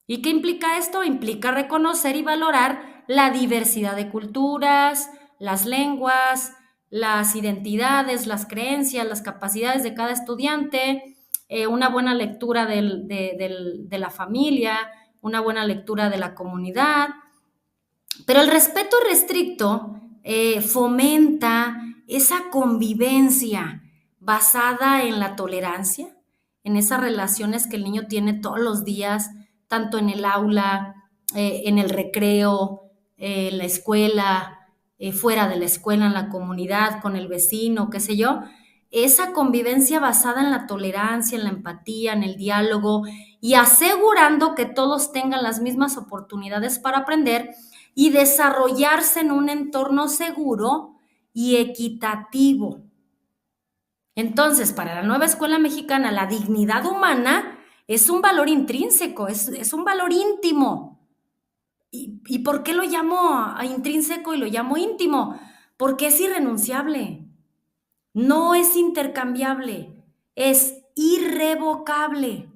¿Y qué implica esto? Implica reconocer y valorar la diversidad de culturas, las lenguas, las identidades, las creencias, las capacidades de cada estudiante, una buena lectura de la familia, una buena lectura de la comunidad. Pero el respeto irrestricto fomenta esa convivencia basada en la tolerancia, en esas relaciones que el niño tiene todos los días, tanto en el aula, en el recreo, en la escuela, fuera de la escuela, en la comunidad, con el vecino, qué sé yo. Esa convivencia basada en la tolerancia, en la empatía, en el diálogo y asegurando que todos tengan las mismas oportunidades para aprender y desarrollarse en un entorno seguro y equitativo. Entonces, para la nueva escuela mexicana, la dignidad humana es un valor intrínseco, es un valor íntimo. ¿Y por qué lo llamo intrínseco y lo llamo íntimo? Porque es irrenunciable, no es intercambiable, es irrevocable,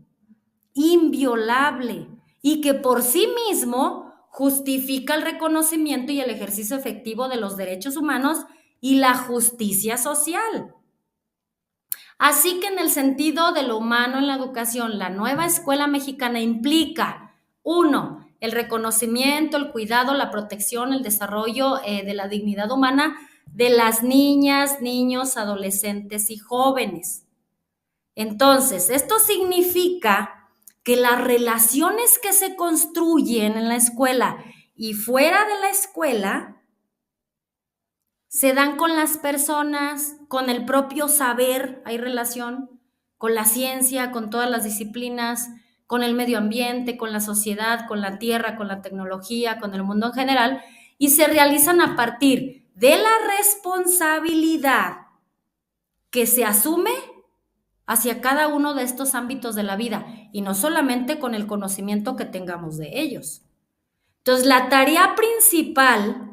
inviolable y que por sí mismo justifica el reconocimiento y el ejercicio efectivo de los derechos humanos y la justicia social. Así que en el sentido de lo humano en la educación, la nueva escuela mexicana implica, 1, el reconocimiento, el cuidado, la protección, el desarrollo de la dignidad humana de las niñas, niños, adolescentes y jóvenes. Entonces, esto significa que las relaciones que se construyen en la escuela y fuera de la escuela se dan con las personas, con el propio saber, hay relación, con la ciencia, con todas las disciplinas, con el medio ambiente, con la sociedad, con la tierra, con la tecnología, con el mundo en general, y se realizan a partir de la responsabilidad que se asume hacia cada uno de estos ámbitos de la vida, y no solamente con el conocimiento que tengamos de ellos. Entonces, la tarea principal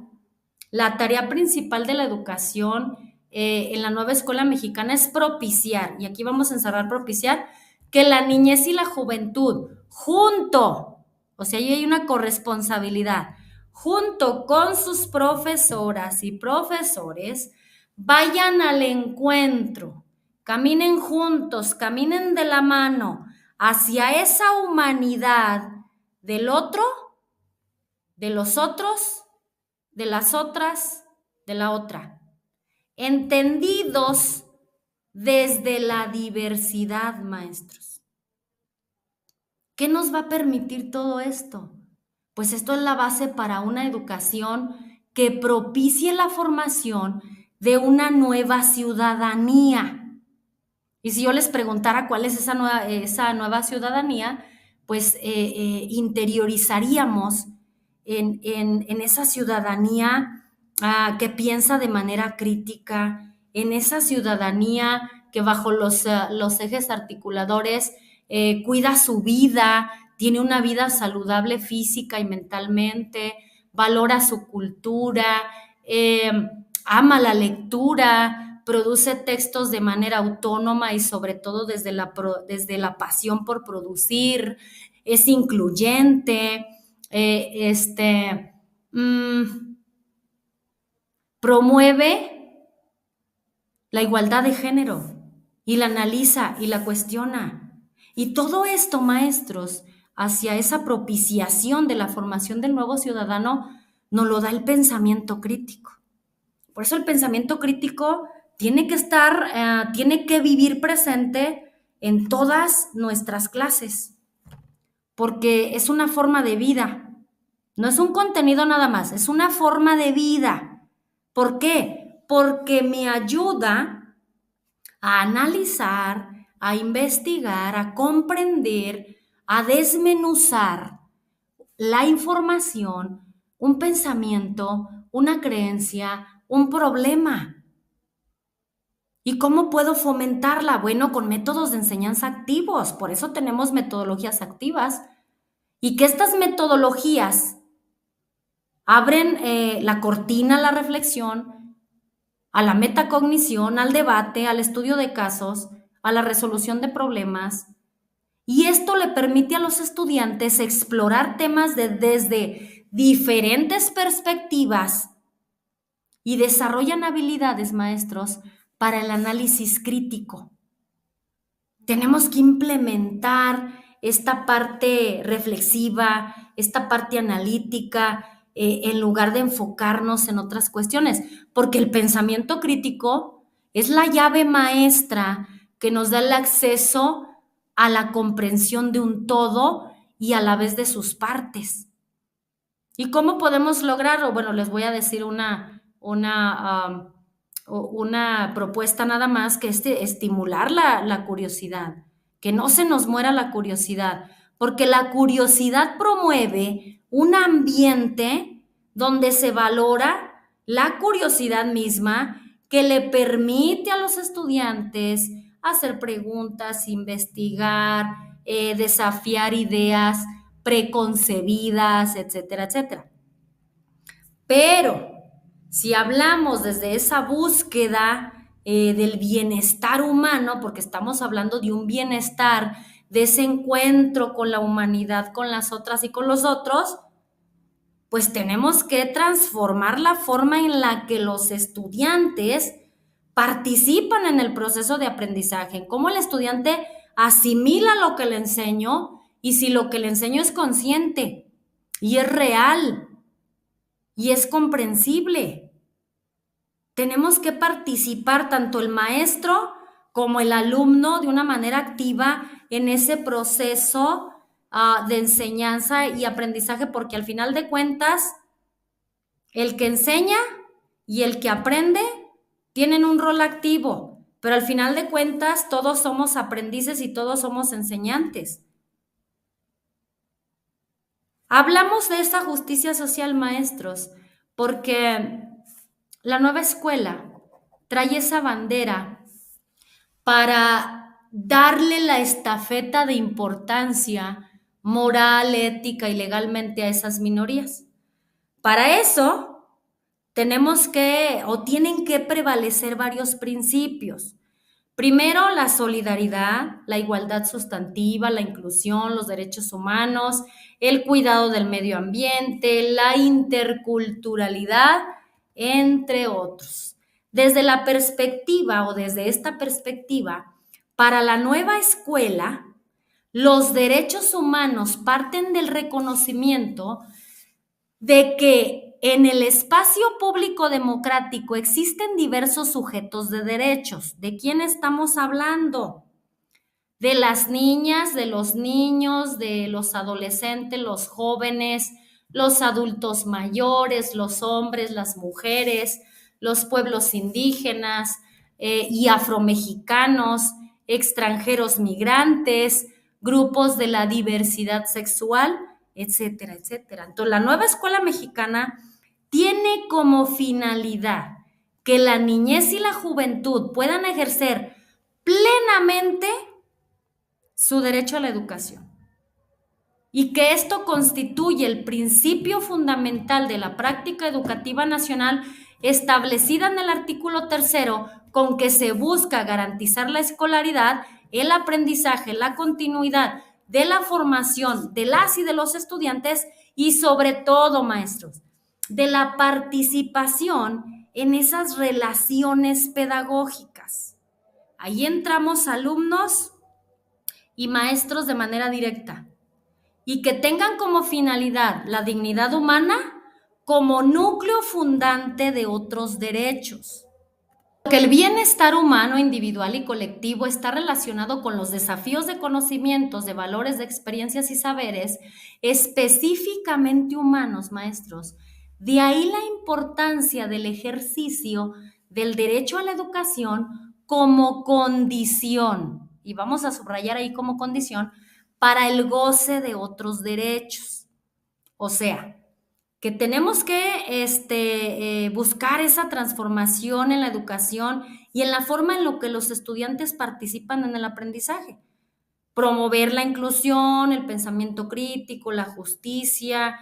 de la educación en la nueva escuela mexicana es propiciar, y aquí vamos a encerrar propiciar, que la niñez y la juventud, o sea, ahí hay una corresponsabilidad, junto con sus profesoras y profesores, vayan al encuentro, caminen juntos, caminen de la mano hacia esa humanidad del otro, de los otros, de las otras, de la otra, entendidos desde la diversidad, maestros. ¿Qué nos va a permitir todo esto? Pues esto es la base para una educación que propicie la formación de una nueva ciudadanía. Y si yo les preguntara cuál es esa nueva ciudadanía, pues interiorizaríamos en esa ciudadanía que piensa de manera crítica, en esa ciudadanía que bajo los ejes articuladores cuida su vida, tiene una vida saludable física y mentalmente, valora su cultura, eh, ama la lectura, produce textos de manera autónoma y sobre todo desde desde la pasión por producir, es incluyente, promueve la igualdad de género y la analiza y la cuestiona. Y todo esto, maestros, hacia esa propiciación de la formación del nuevo ciudadano, nos lo da el pensamiento crítico. Por eso el pensamiento crítico tiene que estar, tiene que vivir presente en todas nuestras clases, porque es una forma de vida, no es un contenido nada más, es una forma de vida. ¿Por qué? Porque me ayuda a analizar, a investigar, a comprender, a desmenuzar la información, un pensamiento, una creencia, un problema. ¿Y cómo puedo fomentarla? Bueno, con métodos de enseñanza activos. Por eso tenemos metodologías activas. Y que estas metodologías abren la cortina a la reflexión, a la metacognición, al debate, al estudio de casos, a la resolución de problemas. Y esto le permite a los estudiantes explorar temas desde diferentes perspectivas y desarrollan habilidades, maestros, para el análisis crítico. Tenemos que implementar esta parte reflexiva, esta parte analítica, en lugar de enfocarnos en otras cuestiones, porque el pensamiento crítico es la llave maestra que nos da el acceso a la comprensión de un todo y a la vez de sus partes. ¿Y cómo podemos lograrlo? Bueno, les voy a decir una propuesta nada más, que es estimular la curiosidad, que no se nos muera la curiosidad, porque la curiosidad promueve un ambiente donde se valora la curiosidad misma, que le permite a los estudiantes hacer preguntas, investigar, desafiar ideas preconcebidas, etcétera, etcétera. Pero si hablamos desde esa búsqueda del bienestar humano, porque estamos hablando de un bienestar, de ese encuentro con la humanidad, con las otras y con los otros, pues tenemos que transformar la forma en la que los estudiantes participan en el proceso de aprendizaje, en cómo el estudiante asimila lo que le enseño y si lo que le enseño es consciente y es real y es comprensible. Tenemos que participar tanto el maestro como el alumno de una manera activa en ese proceso de enseñanza y aprendizaje, porque al final de cuentas, el que enseña y el que aprende tienen un rol activo, pero al final de cuentas todos somos aprendices y todos somos enseñantes. Hablamos de esa justicia social, maestros, porque la nueva escuela trae esa bandera para darle la estafeta de importancia moral, ética y legalmente a esas minorías. Para eso, tenemos que o tienen que prevalecer varios principios. Primero, la solidaridad, la igualdad sustantiva, la inclusión, los derechos humanos, el cuidado del medio ambiente, la interculturalidad, entre otros. Desde la perspectiva o desde esta perspectiva, para la nueva escuela, los derechos humanos parten del reconocimiento de que en el espacio público democrático existen diversos sujetos de derechos. ¿De quién estamos hablando? De las niñas, de los niños, de los adolescentes, los jóvenes, los adultos mayores, los hombres, las mujeres, los pueblos indígenas y afromexicanos, extranjeros migrantes, grupos de la diversidad sexual, etcétera, etcétera. Entonces, la nueva escuela mexicana tiene como finalidad que la niñez y la juventud puedan ejercer plenamente su derecho a la educación y que esto constituye el principio fundamental de la práctica educativa nacional establecida en el artículo 3 con que se busca garantizar la escolaridad, el aprendizaje, la continuidad de la formación de las y de los estudiantes y sobre todo, maestros, de la participación en esas relaciones pedagógicas. Ahí entramos alumnos y maestros de manera directa y que tengan como finalidad la dignidad humana como núcleo fundante de otros derechos. Que el bienestar humano individual y colectivo está relacionado con los desafíos de conocimientos, de valores, de experiencias y saberes específicamente humanos, maestros. De ahí la importancia del ejercicio del derecho a la educación como condición, y vamos a subrayar ahí como condición, para el goce de otros derechos. O sea, que tenemos que buscar esa transformación en la educación y en la forma en la que los estudiantes participan en el aprendizaje. Promover la inclusión, el pensamiento crítico, la justicia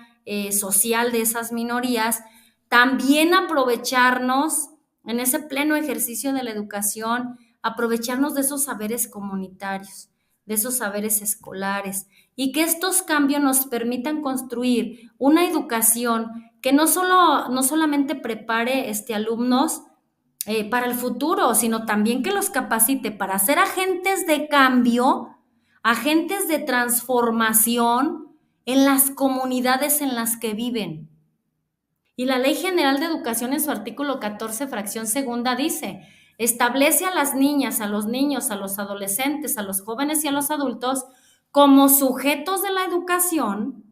social de esas minorías. También aprovecharnos en ese pleno ejercicio de la educación, aprovecharnos de esos saberes comunitarios, de esos saberes escolares, y que estos cambios nos permitan construir una educación que no solamente prepare alumnos para el futuro, sino también que los capacite para ser agentes de cambio, agentes de transformación en las comunidades en las que viven. Y la Ley General de Educación en su artículo 14, fracción segunda, dice: establece a las niñas, a los niños, a los adolescentes, a los jóvenes y a los adultos como sujetos de la educación,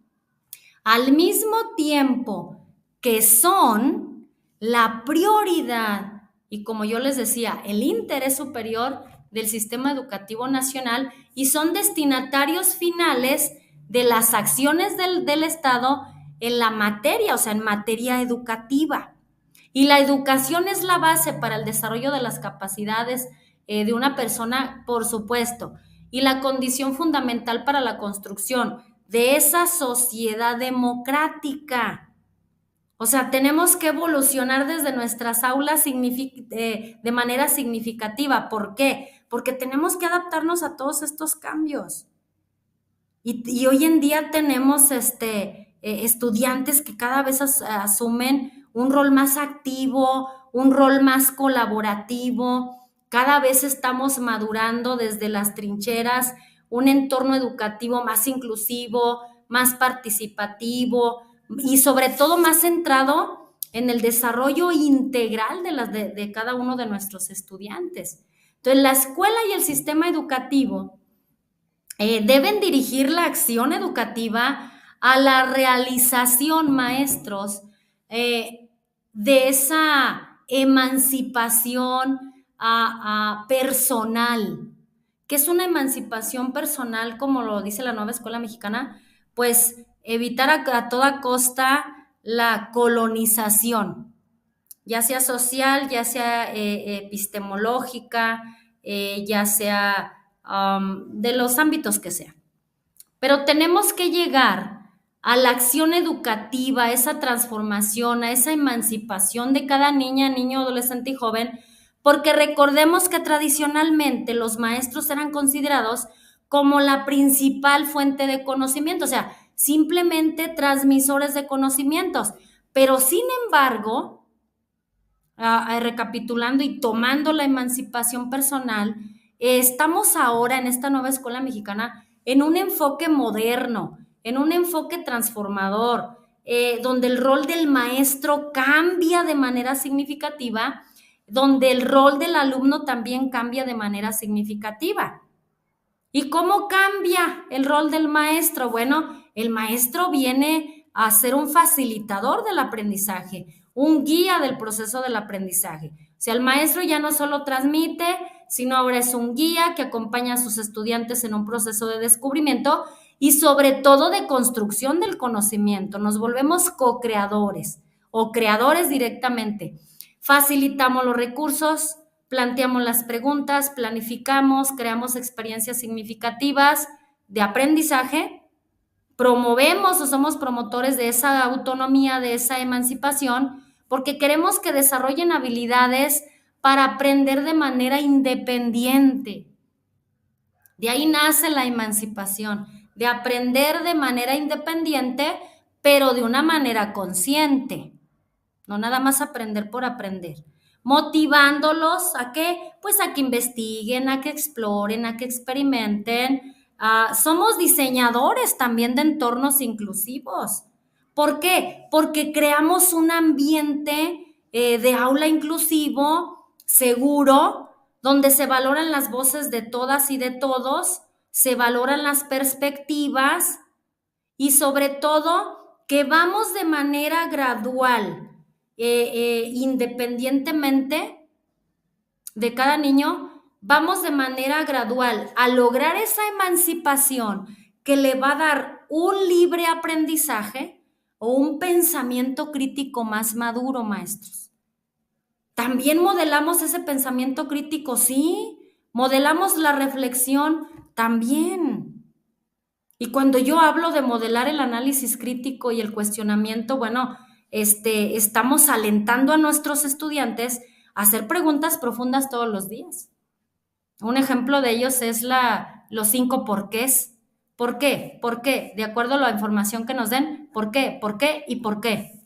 al mismo tiempo que son la prioridad y, como yo les decía, el interés superior del sistema educativo nacional, y son destinatarios finales de las acciones del Estado en la materia, o sea, en materia educativa. Y la educación es la base para el desarrollo de las capacidades de una persona, por supuesto, y la condición fundamental para la construcción de esa sociedad democrática. O sea, tenemos que evolucionar desde nuestras aulas de manera significativa. ¿Por qué? Porque tenemos que adaptarnos a todos estos cambios. Y hoy en día tenemos estudiantes que cada vez asumen un rol más activo, un rol más colaborativo. Cada vez estamos madurando desde las trincheras un entorno educativo más inclusivo, más participativo y sobre todo más centrado en el desarrollo integral de cada uno de nuestros estudiantes. Entonces, la escuela y el sistema educativo deben dirigir la acción educativa a la realización, maestros, de esa emancipación personal. ¿Qué es una emancipación personal, como lo dice la nueva escuela mexicana? Pues evitar a toda costa la colonización, ya sea social, ya sea epistemológica, ya sea de los ámbitos que sea. Pero tenemos que llegar a la acción educativa, a esa transformación, a esa emancipación de cada niña, niño, adolescente y joven, porque recordemos que tradicionalmente los maestros eran considerados como la principal fuente de conocimiento, o sea, simplemente transmisores de conocimientos. Pero sin embargo, recapitulando y tomando la emancipación personal, estamos ahora en esta nueva escuela mexicana en un enfoque moderno, en un enfoque transformador, donde el rol del maestro cambia de manera significativa, donde el rol del alumno también cambia de manera significativa. ¿Y cómo cambia el rol del maestro? Bueno, el maestro viene a ser un facilitador del aprendizaje, un guía del proceso del aprendizaje. O sea, el maestro ya no solo transmite, sino ahora es un guía que acompaña a sus estudiantes en un proceso de descubrimiento y sobre todo de construcción del conocimiento. Nos volvemos co-creadores o creadores directamente. Facilitamos los recursos, planteamos las preguntas, planificamos, creamos experiencias significativas de aprendizaje, promovemos o somos promotores de esa autonomía, de esa emancipación, porque queremos que desarrollen habilidades para aprender de manera independiente. De ahí nace la emancipación, de aprender de manera independiente, pero de una manera consciente. No nada más aprender por aprender, motivándolos a que, pues a que investiguen, a que exploren, a que experimenten. Somos diseñadores también de entornos inclusivos. ¿Por qué? Porque creamos un ambiente de aula inclusivo, seguro, donde se valoran las voces de todas y de todos, se valoran las perspectivas y sobre todo que vamos de manera gradual, independientemente de cada niño, vamos de manera gradual a lograr esa emancipación que le va a dar un libre aprendizaje o un pensamiento crítico más maduro, maestros. También modelamos ese pensamiento crítico, sí, modelamos la reflexión también. Y cuando yo hablo de modelar el análisis crítico y el cuestionamiento, bueno, estamos alentando a nuestros estudiantes a hacer preguntas profundas todos los días. Un ejemplo de ellos es los 5 porqués. ¿Por qué? ¿Por qué? De acuerdo a la información que nos den, ¿por qué? ¿Por qué? ¿Y por qué?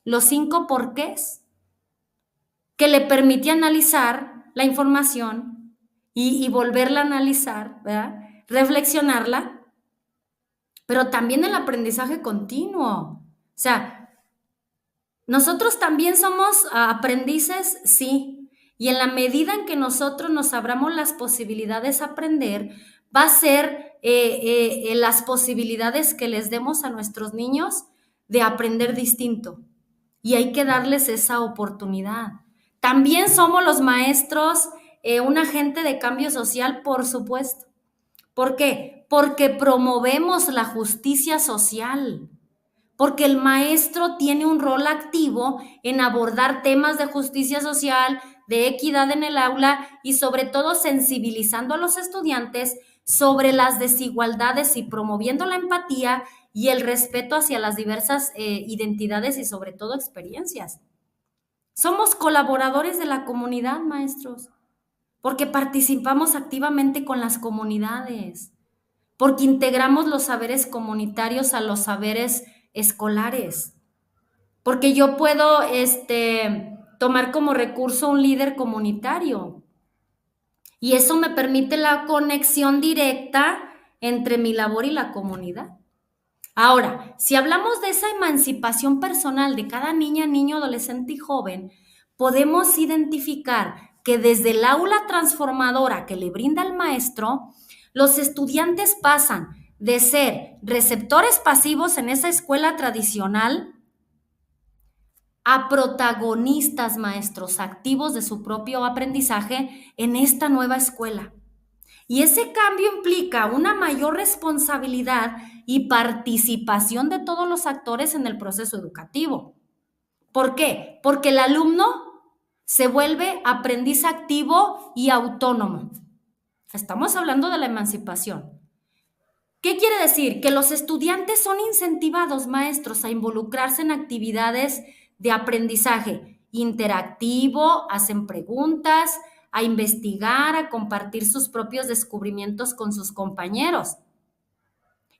Los 5 porqués que le permite analizar la información y volverla a analizar, ¿verdad? Reflexionarla, pero también el aprendizaje continuo. O sea, nosotros también somos aprendices, sí, y en la medida en que nosotros nos abramos las posibilidades a aprender, va a ser las posibilidades que les demos a nuestros niños de aprender distinto. Y hay que darles esa oportunidad. También somos los maestros un agente de cambio social, por supuesto. ¿Por qué? Porque promovemos la justicia social. Porque el maestro tiene un rol activo en abordar temas de justicia social, de equidad en el aula y sobre todo sensibilizando a los estudiantes sobre las desigualdades y promoviendo la empatía y el respeto hacia las diversas identidades y sobre todo experiencias. Somos colaboradores de la comunidad, maestros, porque participamos activamente con las comunidades, porque integramos los saberes comunitarios a los saberes escolares, porque yo puedo tomar como recurso un líder comunitario y eso me permite la conexión directa entre mi labor y la comunidad. Ahora, si hablamos de esa emancipación personal de cada niña, niño, adolescente y joven, podemos identificar que desde el aula transformadora que le brinda el maestro, los estudiantes pasan de ser receptores pasivos en esa escuela tradicional a protagonistas, maestros activos de su propio aprendizaje en esta nueva escuela. Y ese cambio implica una mayor responsabilidad y participación de todos los actores en el proceso educativo. ¿Por qué? Porque el alumno se vuelve aprendiz activo y autónomo. Estamos hablando de la emancipación. ¿Qué quiere decir? Que los estudiantes son incentivados, maestros, a involucrarse en actividades de aprendizaje interactivo, hacen preguntas, a investigar, a compartir sus propios descubrimientos con sus compañeros.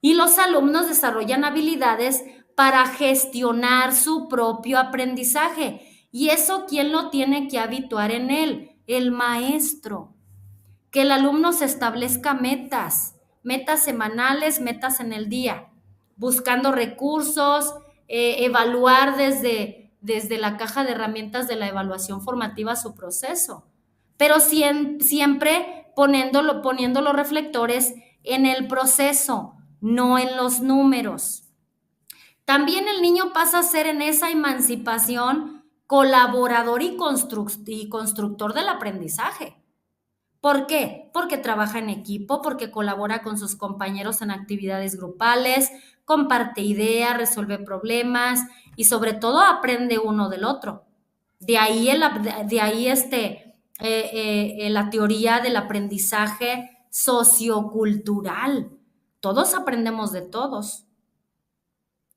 Y los alumnos desarrollan habilidades para gestionar su propio aprendizaje. ¿Y eso quién lo tiene que habituar en él? El maestro. Que el alumno se establezca metas, metas semanales, metas en el día, buscando recursos, evaluar desde la caja de herramientas de la evaluación formativa su proceso, pero siempre poniendo los reflectores en el proceso, no en los números. También el niño pasa a ser en esa emancipación colaborador y constructor del aprendizaje. ¿Por qué? Porque trabaja en equipo, porque colabora con sus compañeros en actividades grupales, comparte ideas, resuelve problemas y sobre todo aprende uno del otro. De ahí, la teoría del aprendizaje sociocultural. Todos aprendemos de todos.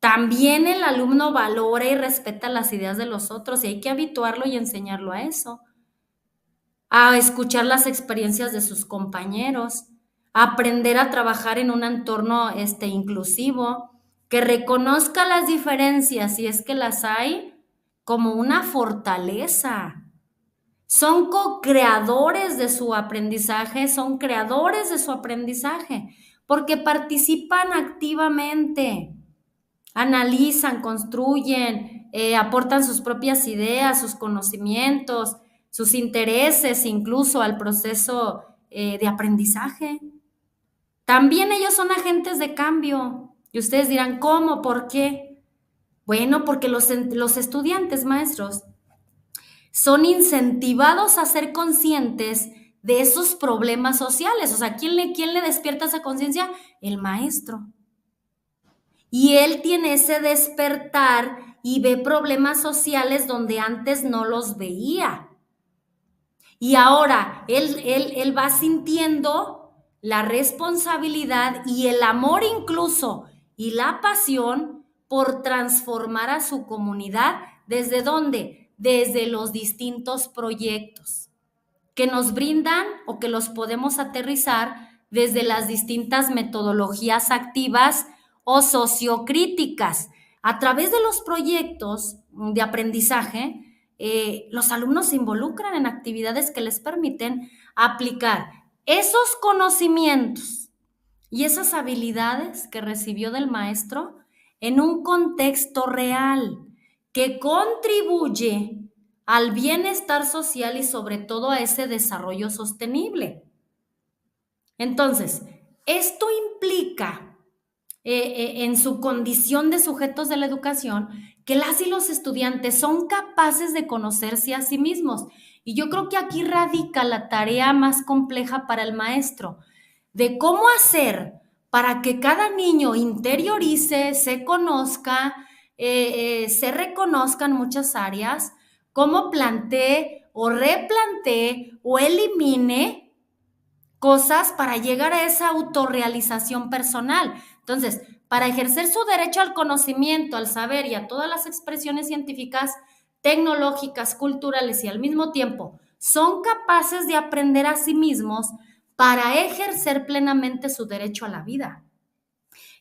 También el alumno valora y respeta las ideas de los otros y hay que habituarlo y enseñarlo a eso, a escuchar las experiencias de sus compañeros, a aprender a trabajar en un entorno inclusivo, que reconozca las diferencias, si es que las hay, como una fortaleza. Son co-creadores de su aprendizaje, son creadores de su aprendizaje, porque participan activamente, analizan, construyen, aportan sus propias ideas, sus conocimientos, sus intereses, incluso al proceso de aprendizaje. También ellos son agentes de cambio. Y ustedes dirán, ¿cómo? ¿Por qué? Bueno, porque los estudiantes, maestros, son incentivados a ser conscientes de esos problemas sociales. O sea, ¿quién le despierta esa conciencia? El maestro. Y él tiene ese despertar y ve problemas sociales donde antes no los veía. Y ahora él va sintiendo la responsabilidad y el amor incluso y la pasión por transformar a su comunidad. ¿Desde dónde? Desde los distintos proyectos que nos brindan o que los podemos aterrizar desde las distintas metodologías activas o sociocríticas. A través de los proyectos de aprendizaje, los alumnos se involucran en actividades que les permiten aplicar esos conocimientos y esas habilidades que recibió del maestro en un contexto real que contribuye al bienestar social y sobre todo a ese desarrollo sostenible. Entonces, esto implica en su condición de sujetos de la educación, que las y los estudiantes son capaces de conocerse a sí mismos. Y yo creo que aquí radica la tarea más compleja para el maestro, de cómo hacer para que cada niño interiorice, se conozca, se reconozca en muchas áreas, cómo plantee o replantee o elimine cosas para llegar a esa autorrealización personal. Entonces, para ejercer su derecho al conocimiento, al saber y a todas las expresiones científicas, tecnológicas, culturales y al mismo tiempo son capaces de aprender a sí mismos para ejercer plenamente su derecho a la vida.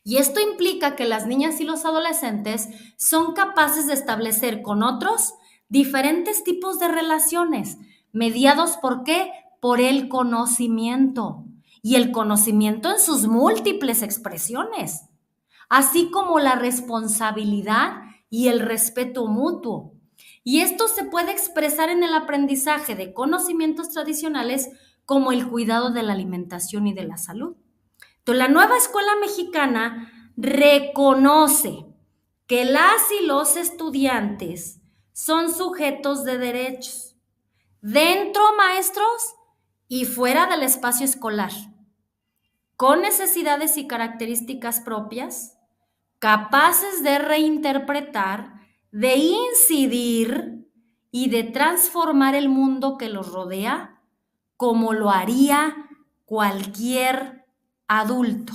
Y esto implica que las niñas y los adolescentes son capaces de establecer con otros diferentes tipos de relaciones, mediados ¿por qué? Por el conocimiento, y el conocimiento en sus múltiples expresiones, así como la responsabilidad y el respeto mutuo. Y esto se puede expresar en el aprendizaje de conocimientos tradicionales como el cuidado de la alimentación y de la salud. Entonces, la nueva escuela mexicana reconoce que las y los estudiantes son sujetos de derechos, dentro, maestros, y fuera del espacio escolar, con necesidades y características propias, capaces de reinterpretar, de incidir y de transformar el mundo que los rodea como lo haría cualquier adulto.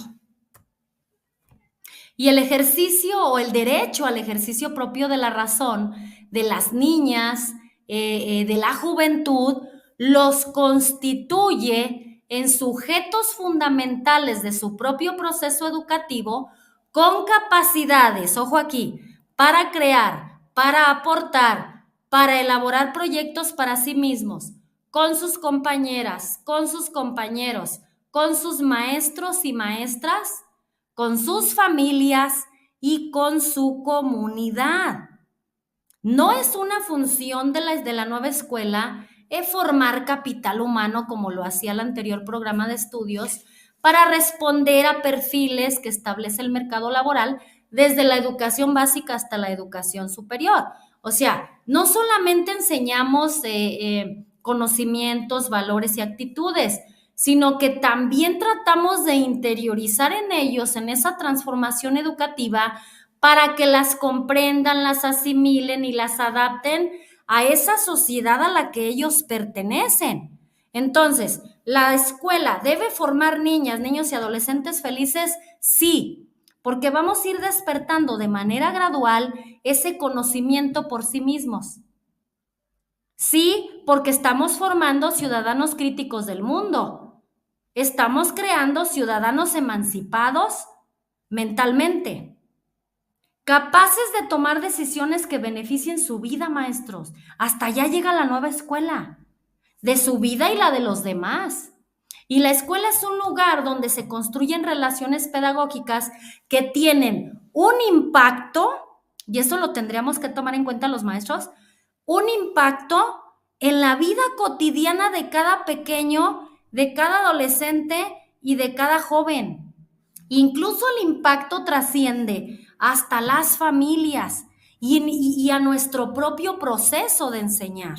Y el ejercicio o el derecho al ejercicio propio de la razón de las niñas, de la juventud, los constituye en sujetos fundamentales de su propio proceso educativo con capacidades, ojo aquí, para crear, para aportar, para elaborar proyectos para sí mismos, con sus compañeras, con sus compañeros, con sus maestros y maestras, con sus familias y con su comunidad. No es una función de la nueva escuela formar capital humano como lo hacía el anterior programa de estudios para responder a perfiles que establece el mercado laboral desde la educación básica hasta la educación superior. O sea, no solamente enseñamos conocimientos, valores y actitudes, sino que también tratamos de interiorizar en ellos, en esa transformación educativa, para que las comprendan, las asimilen y las adapten a esa sociedad a la que ellos pertenecen. Entonces, ¿la escuela debe formar niñas, niños y adolescentes felices? Sí, porque vamos a ir despertando de manera gradual ese conocimiento por sí mismos. Sí, porque estamos formando ciudadanos críticos del mundo. Estamos creando ciudadanos emancipados mentalmente, capaces de tomar decisiones que beneficien su vida, maestros. Hasta allá llega la nueva escuela, de su vida y la de los demás. Y la escuela es un lugar donde se construyen relaciones pedagógicas que tienen un impacto, y eso lo tendríamos que tomar en cuenta los maestros, un impacto en la vida cotidiana de cada pequeño, de cada adolescente y de cada joven. Incluso el impacto trasciende hasta las familias y a nuestro propio proceso de enseñar.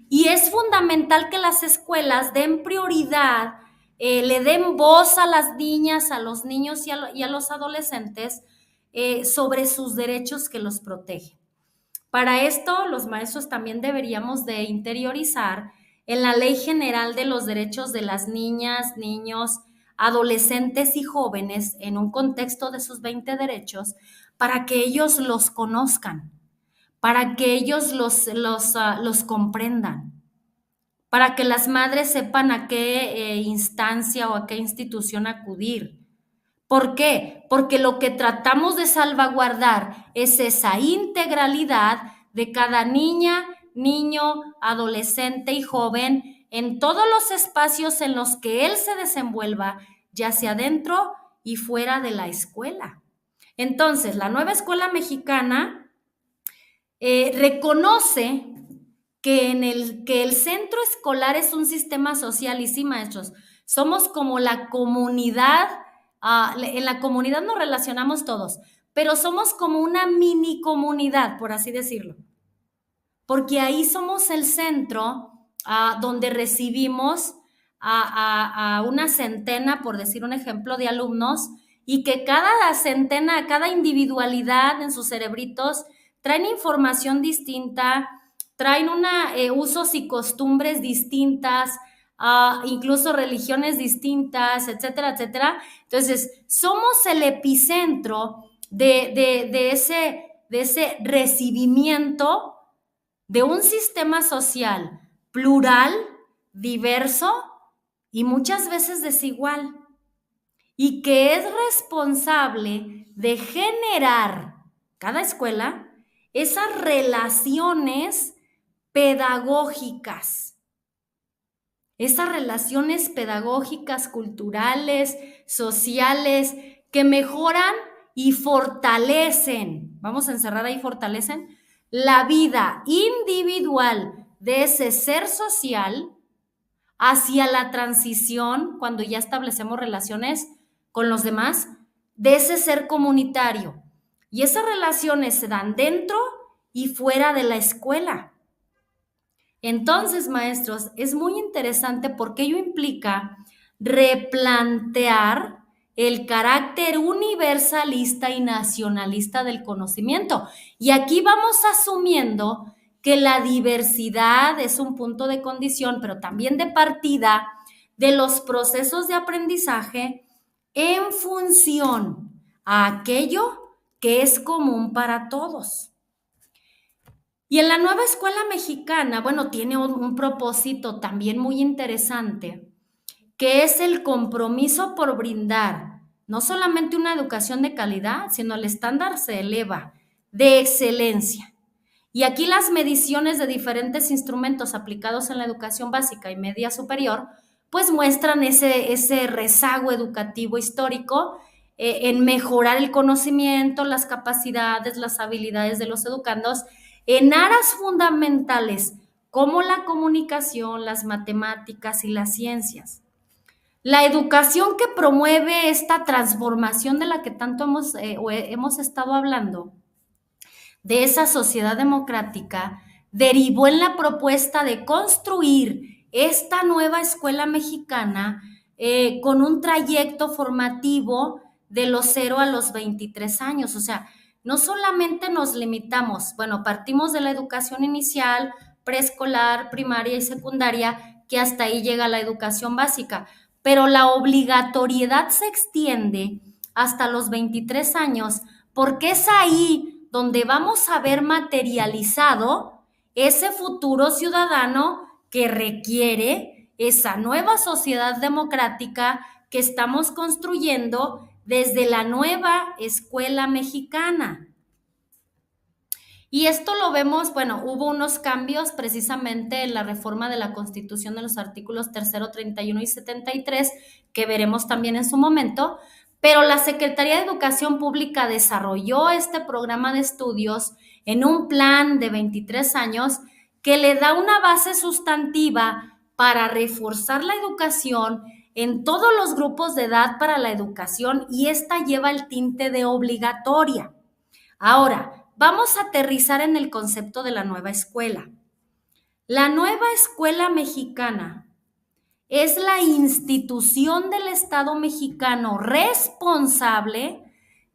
Y es fundamental que las escuelas den prioridad, le den voz a las niñas, a los niños y a los adolescentes sobre sus derechos que los protegen. Para esto, los maestros también deberíamos de interiorizar en la Ley General de los Derechos de las Niñas, Niños, Adolescentes y Jóvenes en un contexto de sus 20 derechos para que ellos los conozcan, para que ellos los comprendan, para que las madres sepan a qué instancia o a qué institución acudir. ¿Por qué? Porque lo que tratamos de salvaguardar es esa integralidad de cada niña, niño, adolescente y joven en todos los espacios en los que él se desenvuelva, ya sea dentro y fuera de la escuela. Entonces, la nueva escuela mexicana reconoce que el centro escolar es un sistema social y sí, maestros, somos como la comunidad. En la comunidad nos relacionamos todos, pero somos como una mini comunidad, por así decirlo, porque ahí somos el centro donde recibimos a una centena, por decir un ejemplo, de alumnos y que cada centena, cada individualidad en sus cerebritos traen información distinta, traen usos y costumbres distintas, incluso religiones distintas, etcétera, etcétera. Entonces, somos el epicentro de ese recibimiento de un sistema social plural, diverso y muchas veces desigual, y que es responsable de generar cada escuela esas relaciones pedagógicas, culturales, sociales, que mejoran y fortalecen, vamos a encerrar ahí, fortalecen la vida individual de ese ser social hacia la transición, cuando ya establecemos relaciones con los demás, de ese ser comunitario. Y esas relaciones se dan dentro y fuera de la escuela. Entonces, maestros, es muy interesante porque ello implica replantear el carácter universalista y nacionalista del conocimiento. Y aquí vamos asumiendo que la diversidad es un punto de condición, pero también de partida de los procesos de aprendizaje en función a aquello que es común para todos. Y en la nueva escuela mexicana, bueno, tiene un propósito también muy interesante, que es el compromiso por brindar no solamente una educación de calidad, sino el estándar se eleva de excelencia. Y aquí las mediciones de diferentes instrumentos aplicados en la educación básica y media superior, pues muestran ese rezago educativo histórico en mejorar el conocimiento, las capacidades, las habilidades de los educandos en áreas fundamentales como la comunicación, las matemáticas y las ciencias. La educación que promueve esta transformación de la que tanto hemos estado hablando, de esa sociedad democrática, derivó en la propuesta de construir esta nueva escuela mexicana con un trayecto formativo de los 0 a los 23 años. O sea, no solamente nos limitamos, bueno, partimos de la educación inicial, preescolar, primaria y secundaria, que hasta ahí llega la educación básica, pero la obligatoriedad se extiende hasta los 23 años porque es ahí donde vamos a ver materializado ese futuro ciudadano que requiere esa nueva sociedad democrática que estamos construyendo desde la nueva escuela mexicana. Y esto lo vemos, bueno, hubo unos cambios precisamente en la reforma de la Constitución de los artículos 3, 31 y 73, que veremos también en su momento, pero la Secretaría de Educación Pública desarrolló este programa de estudios en un plan de 23 años que le da una base sustantiva para reforzar la educación en todos los grupos de edad para la educación y esta lleva el tinte de obligatoria. Ahora, vamos a aterrizar en el concepto de la nueva escuela. La nueva escuela mexicana es la institución del Estado mexicano responsable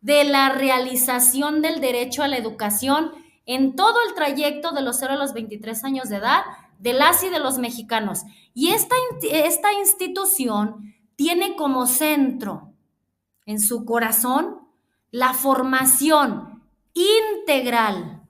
de la realización del derecho a la educación en todo el trayecto de los 0 a los 23 años de edad de las y de los mexicanos. Y esta institución tiene como centro, en su corazón, la formación integral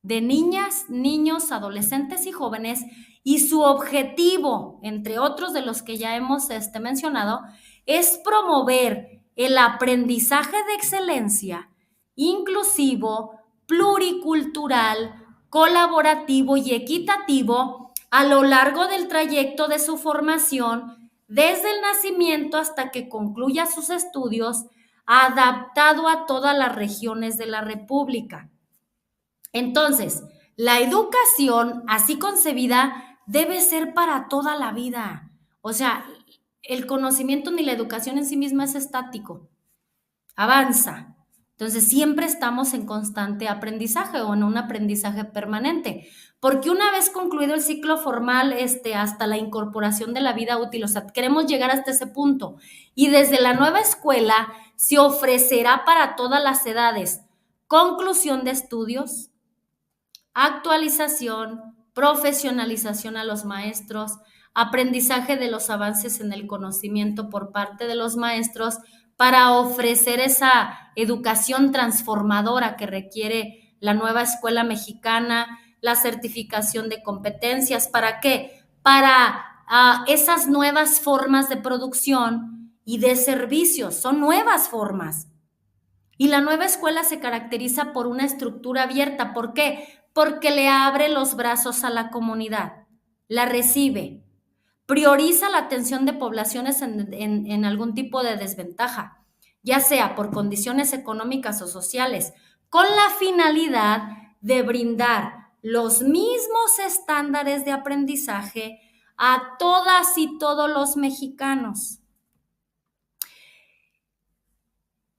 de niñas, niños, adolescentes y jóvenes, y su objetivo, entre otros de los que ya hemos mencionado, es promover el aprendizaje de excelencia, inclusivo, pluricultural, colaborativo y equitativo a lo largo del trayecto de su formación, desde el nacimiento hasta que concluya sus estudios, adaptado a todas las regiones de la República. Entonces, la educación así concebida debe ser para toda la vida. O sea, el conocimiento ni la educación en sí misma es estático, avanza. Entonces, siempre estamos en constante aprendizaje o en un aprendizaje permanente, porque una vez concluido el ciclo formal, hasta la incorporación de la vida útil, o sea, queremos llegar hasta ese punto. Y desde la nueva escuela se ofrecerá para todas las edades conclusión de estudios, actualización, profesionalización a los maestros, aprendizaje de los avances en el conocimiento por parte de los maestros para ofrecer esa educación transformadora que requiere la nueva escuela mexicana, la certificación de competencias. ¿Para qué? Para esas nuevas formas de producción y de servicios, son nuevas formas. Y la nueva escuela se caracteriza por una estructura abierta. ¿Por qué? Porque le abre los brazos a la comunidad, la recibe, prioriza la atención de poblaciones en algún tipo de desventaja, ya sea por condiciones económicas o sociales, con la finalidad de brindar los mismos estándares de aprendizaje a todas y todos los mexicanos.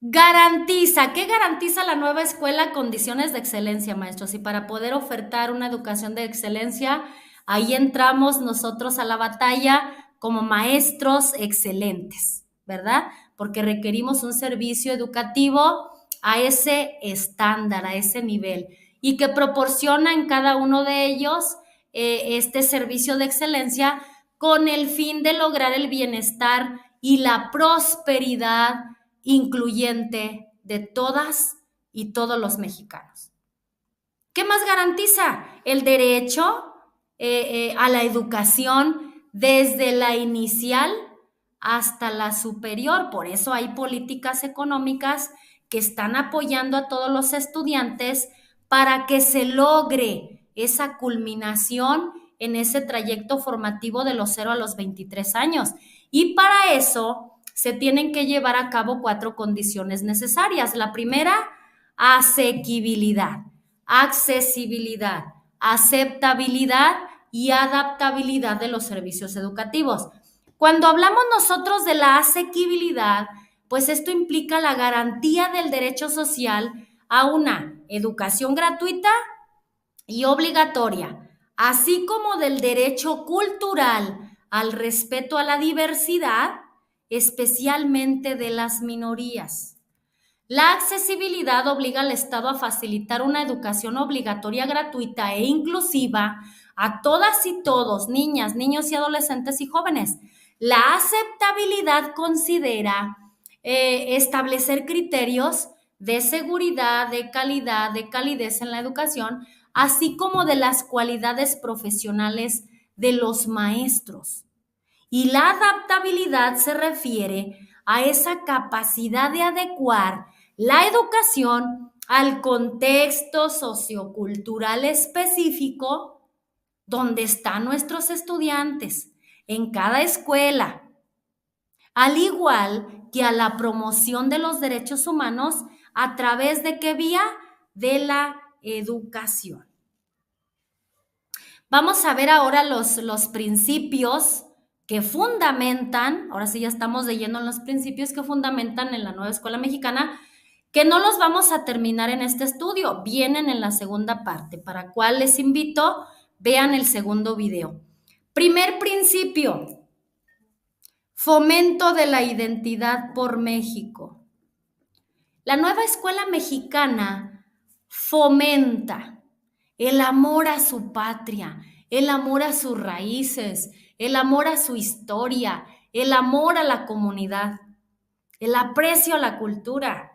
¿Qué garantiza la nueva escuela? Condiciones de excelencia, maestros. Y para poder ofertar una educación de excelencia, ahí entramos nosotros a la batalla como maestros excelentes, ¿verdad? Porque requerimos un servicio educativo a ese estándar, a ese nivel, y que proporciona en cada uno de ellos este servicio de excelencia con el fin de lograr el bienestar y la prosperidad incluyente de todas y todos los mexicanos. ¿Qué más garantiza? El derecho a la educación desde la inicial hasta la superior. Por eso hay políticas económicas que están apoyando a todos los estudiantes para que se logre esa culminación en ese trayecto formativo de los 0 a los 23 años. Y para eso se tienen que llevar a cabo 4 condiciones necesarias. La primera, asequibilidad, accesibilidad, aceptabilidad y adaptabilidad de los servicios educativos. Cuando hablamos nosotros de la asequibilidad, pues esto implica la garantía del derecho social a una educación gratuita y obligatoria, así como del derecho cultural al respeto a la diversidad, especialmente de las minorías. La accesibilidad obliga al Estado a facilitar una educación obligatoria, gratuita e inclusiva a todas y todos, niñas, niños y adolescentes y jóvenes. La aceptabilidad considera establecer criterios de seguridad, de calidad, de calidez en la educación, así como de las cualidades profesionales de los maestros. Y la adaptabilidad se refiere a esa capacidad de adecuar la educación al contexto sociocultural específico donde están nuestros estudiantes, en cada escuela, al igual que a la promoción de los derechos humanos a través de qué vía? De la educación. Vamos a ver ahora los principios que fundamentan, ahora sí ya estamos de lleno en los principios que fundamentan en la nueva escuela mexicana, que no los vamos a terminar en este estudio, vienen en la segunda parte, para cual les invito, vean el segundo video. Primer principio, fomento de la identidad por México. La nueva escuela mexicana fomenta el amor a su patria, el amor a sus raíces, el amor a su historia, el amor a la comunidad, el aprecio a la cultura,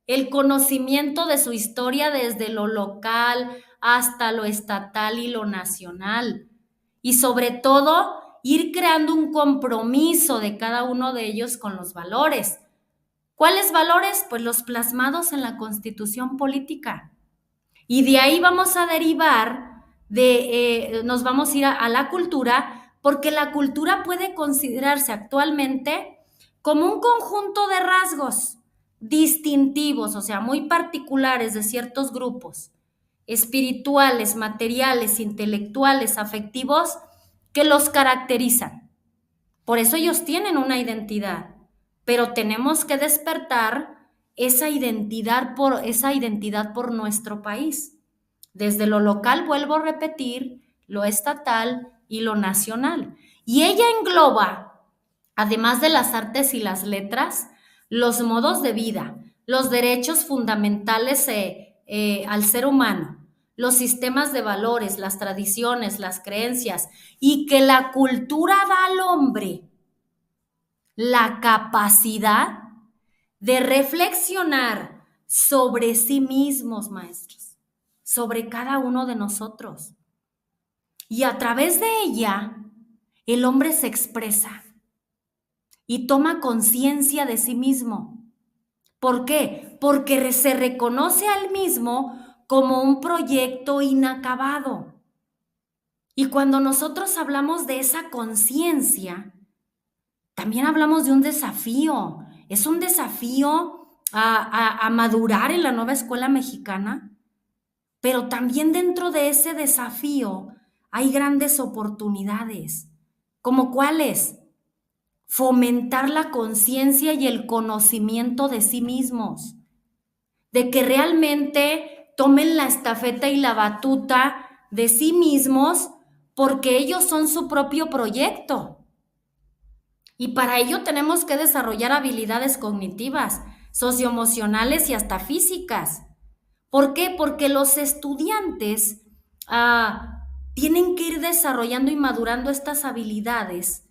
el conocimiento de su historia desde lo local hasta lo estatal y lo nacional. Y sobre todo, ir creando un compromiso de cada uno de ellos con los valores. ¿Cuáles valores? Pues los plasmados en la Constitución política. Y de ahí vamos a derivar, nos vamos a ir a la cultura, porque la cultura puede considerarse actualmente como un conjunto de rasgos distintivos, o sea, muy particulares de ciertos grupos, espirituales, materiales, intelectuales, afectivos, que los caracterizan. Por eso ellos tienen una identidad, pero tenemos que despertar esa identidad por nuestro país. Desde lo local, vuelvo a repetir, lo estatal y lo nacional. Y ella engloba, además de las artes y las letras, los modos de vida, los derechos fundamentales al ser humano, los sistemas de valores, las tradiciones, las creencias, y que la cultura da al hombre la capacidad de reflexionar sobre sí mismos, maestros, sobre cada uno de nosotros. Y a través de ella, el hombre se expresa y toma conciencia de sí mismo. ¿Por qué? Porque se reconoce al mismo como un proyecto inacabado. Y cuando nosotros hablamos de esa conciencia, también hablamos de un desafío. Es un desafío a madurar en la nueva escuela mexicana, pero también dentro de ese desafío hay grandes oportunidades. ¿Cómo cuáles? Fomentar la conciencia y el conocimiento de sí mismos, de que realmente tomen la estafeta y la batuta de sí mismos porque ellos son su propio proyecto. Y para ello tenemos que desarrollar habilidades cognitivas, socioemocionales y hasta físicas. ¿Por qué? Porque los estudiantes tienen que ir desarrollando y madurando estas habilidades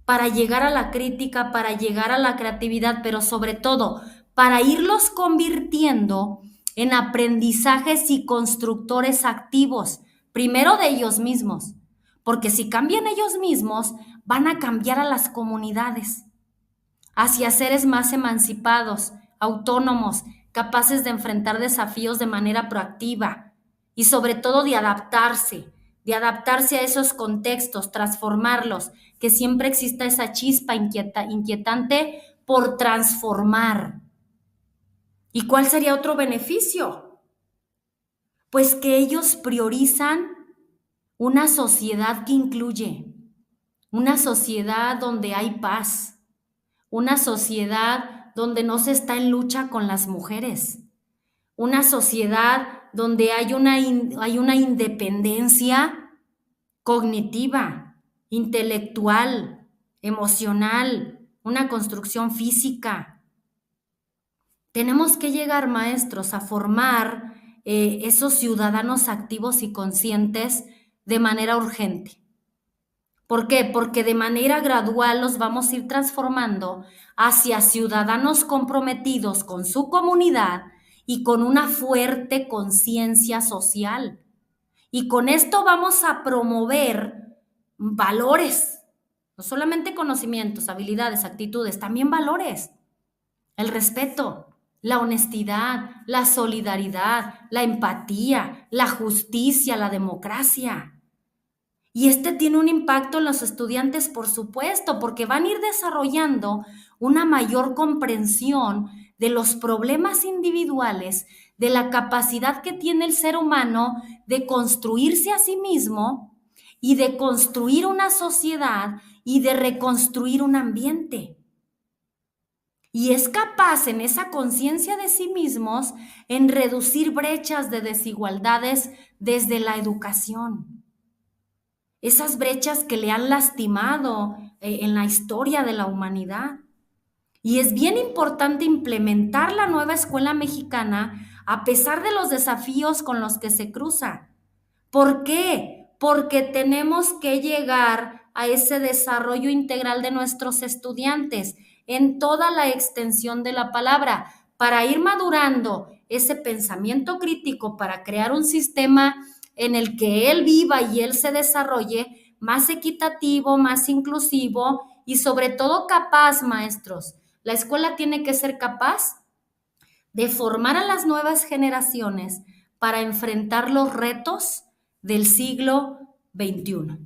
para llegar a la crítica, para llegar a la creatividad, pero sobre todo para irlos convirtiendo en aprendizajes y constructores activos, primero de ellos mismos, porque si cambian ellos mismos, van a cambiar a las comunidades hacia seres más emancipados, autónomos, capaces de enfrentar desafíos de manera proactiva y sobre todo de adaptarse a esos contextos, transformarlos, que siempre exista esa chispa inquietante por transformar. ¿Y cuál sería otro beneficio? Pues que ellos priorizan una sociedad que incluye, una sociedad donde hay paz, una sociedad donde no se está en lucha con las mujeres, una sociedad donde hay una independencia cognitiva, intelectual, emocional, una construcción física. Tenemos que llegar, maestros, a formar esos ciudadanos activos y conscientes de manera urgente. ¿Por qué? Porque de manera gradual los vamos a ir transformando hacia ciudadanos comprometidos con su comunidad y con una fuerte conciencia social. Y con esto vamos a promover valores, no solamente conocimientos, habilidades, actitudes, también valores. El respeto, la honestidad, la solidaridad, la empatía, la justicia, la democracia. Y este tiene un impacto en los estudiantes, por supuesto, porque van a ir desarrollando una mayor comprensión de los problemas individuales, de la capacidad que tiene el ser humano de construirse a sí mismo y de construir una sociedad y de reconstruir un ambiente. Y es capaz en esa conciencia de sí mismos en reducir brechas de desigualdades desde la educación. Esas brechas que le han lastimado en la historia de la humanidad. Y es bien importante implementar la nueva escuela mexicana a pesar de los desafíos con los que se cruza. ¿Por qué? Porque tenemos que llegar a ese desarrollo integral de nuestros estudiantes en toda la extensión de la palabra, para ir madurando ese pensamiento crítico, para crear un sistema en el que él viva y él se desarrolle más equitativo, más inclusivo y sobre todo capaz, maestros. La escuela tiene que ser capaz de formar a las nuevas generaciones para enfrentar los retos del siglo XXI.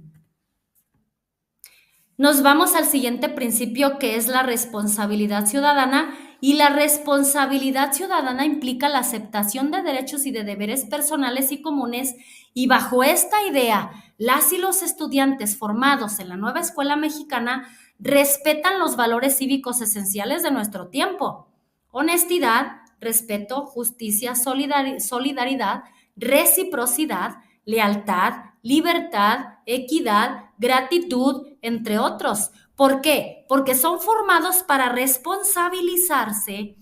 Nos vamos al siguiente principio, que es la responsabilidad ciudadana, y la responsabilidad ciudadana implica la aceptación de derechos y de deberes personales y comunes, y bajo esta idea, las y los estudiantes formados en la nueva escuela mexicana respetan los valores cívicos esenciales de nuestro tiempo: honestidad, respeto, justicia, solidaridad, reciprocidad, lealtad, libertad, equidad, gratitud, entre otros. ¿Por qué? Porque son formados para responsabilizarse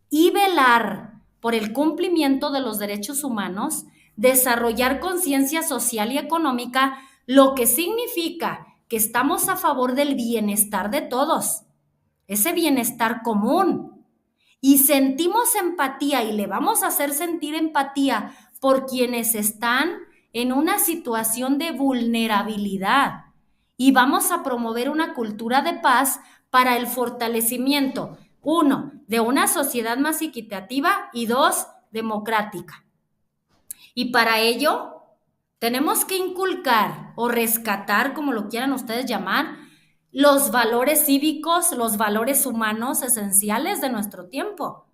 y velar por el cumplimiento de los derechos humanos, desarrollar conciencia social y económica, lo que significa que estamos a favor del bienestar de todos, ese bienestar común. Y sentimos empatía y le vamos a hacer sentir empatía por quienes están en una situación de vulnerabilidad. Y vamos a promover una cultura de paz para el fortalecimiento, uno, de una sociedad más equitativa y dos, democrática. Y para ello tenemos que inculcar o rescatar, como lo quieran ustedes llamar, los valores cívicos, los valores humanos esenciales de nuestro tiempo.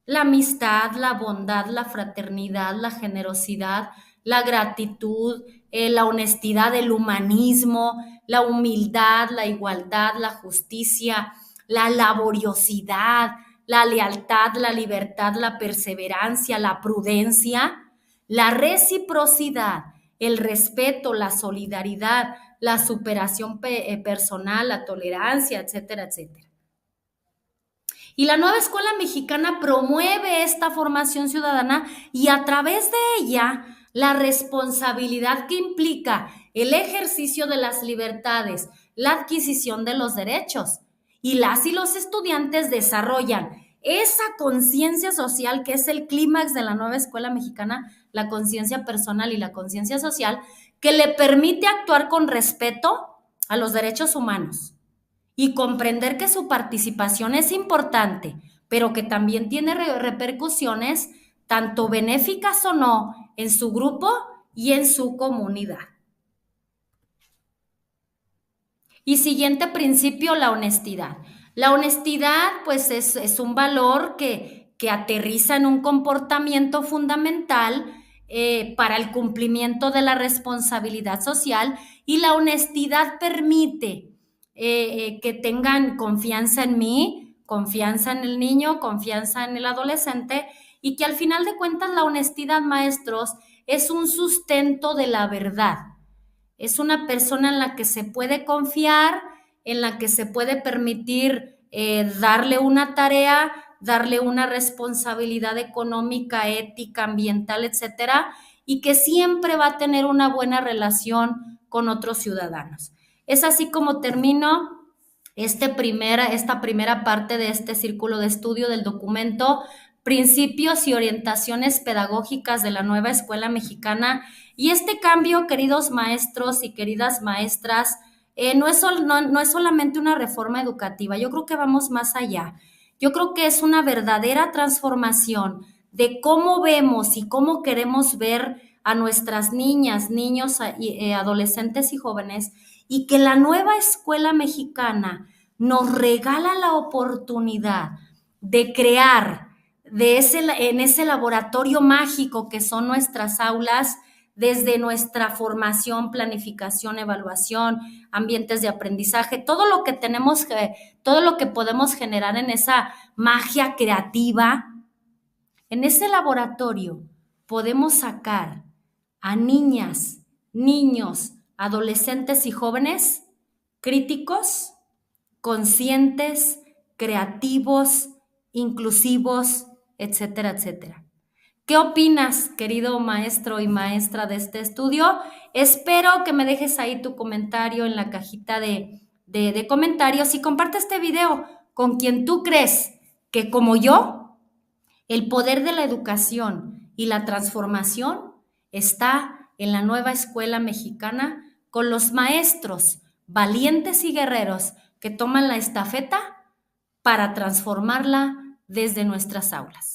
La amistad, la bondad, la fraternidad, la generosidad, la gratitud, la honestidad, el humanismo, la humildad, la igualdad, la justicia, la laboriosidad, la lealtad, la libertad, la perseverancia, la prudencia, la reciprocidad, el respeto, la solidaridad, la superación personal, la tolerancia, etcétera, etcétera. Y la nueva escuela mexicana promueve esta formación ciudadana y a través de ella la responsabilidad que implica el ejercicio de las libertades, la adquisición de los derechos. Y las y los estudiantes desarrollan esa conciencia social que es el clímax de la nueva escuela mexicana, la conciencia personal y la conciencia social, que le permite actuar con respeto a los derechos humanos y comprender que su participación es importante, pero que también tiene repercusiones tanto benéficas o no en su grupo y en su comunidad. Y siguiente principio, la honestidad. La honestidad, pues, es un valor que aterriza en un comportamiento fundamental para el cumplimiento de la responsabilidad social, y la honestidad permite que tengan confianza en mí, confianza en el niño, confianza en el adolescente, y que al final de cuentas la honestidad, maestros, es un sustento de la verdad. Es una persona en la que se puede confiar, en la que se puede permitir darle una tarea, darle una responsabilidad económica, ética, ambiental, etcétera, y que siempre va a tener una buena relación con otros ciudadanos. Es así como termino esta primera parte de este círculo de estudio del documento Principios y orientaciones pedagógicas de la nueva escuela mexicana. Y este cambio, queridos maestros y queridas maestras, no es solamente una reforma educativa. Yo creo que vamos más allá. Yo creo que es una verdadera transformación de cómo vemos y cómo queremos ver a nuestras niñas, niños, adolescentes y jóvenes, y que la nueva escuela mexicana nos regala la oportunidad de crear en ese laboratorio mágico que son nuestras aulas, desde nuestra formación, planificación, evaluación, ambientes de aprendizaje, todo lo que podemos generar en esa magia creativa. En ese laboratorio podemos sacar a niñas, niños, adolescentes y jóvenes críticos, conscientes, creativos, inclusivos, etcétera, etcétera. ¿Qué opinas, querido maestro y maestra de este estudio? Espero que me dejes ahí tu comentario en la cajita de comentarios, y comparte este video con quien tú crees que, como yo, el poder de la educación y la transformación está en la nueva escuela mexicana, con los maestros valientes y guerreros que toman la estafeta para transformarla desde nuestras aulas.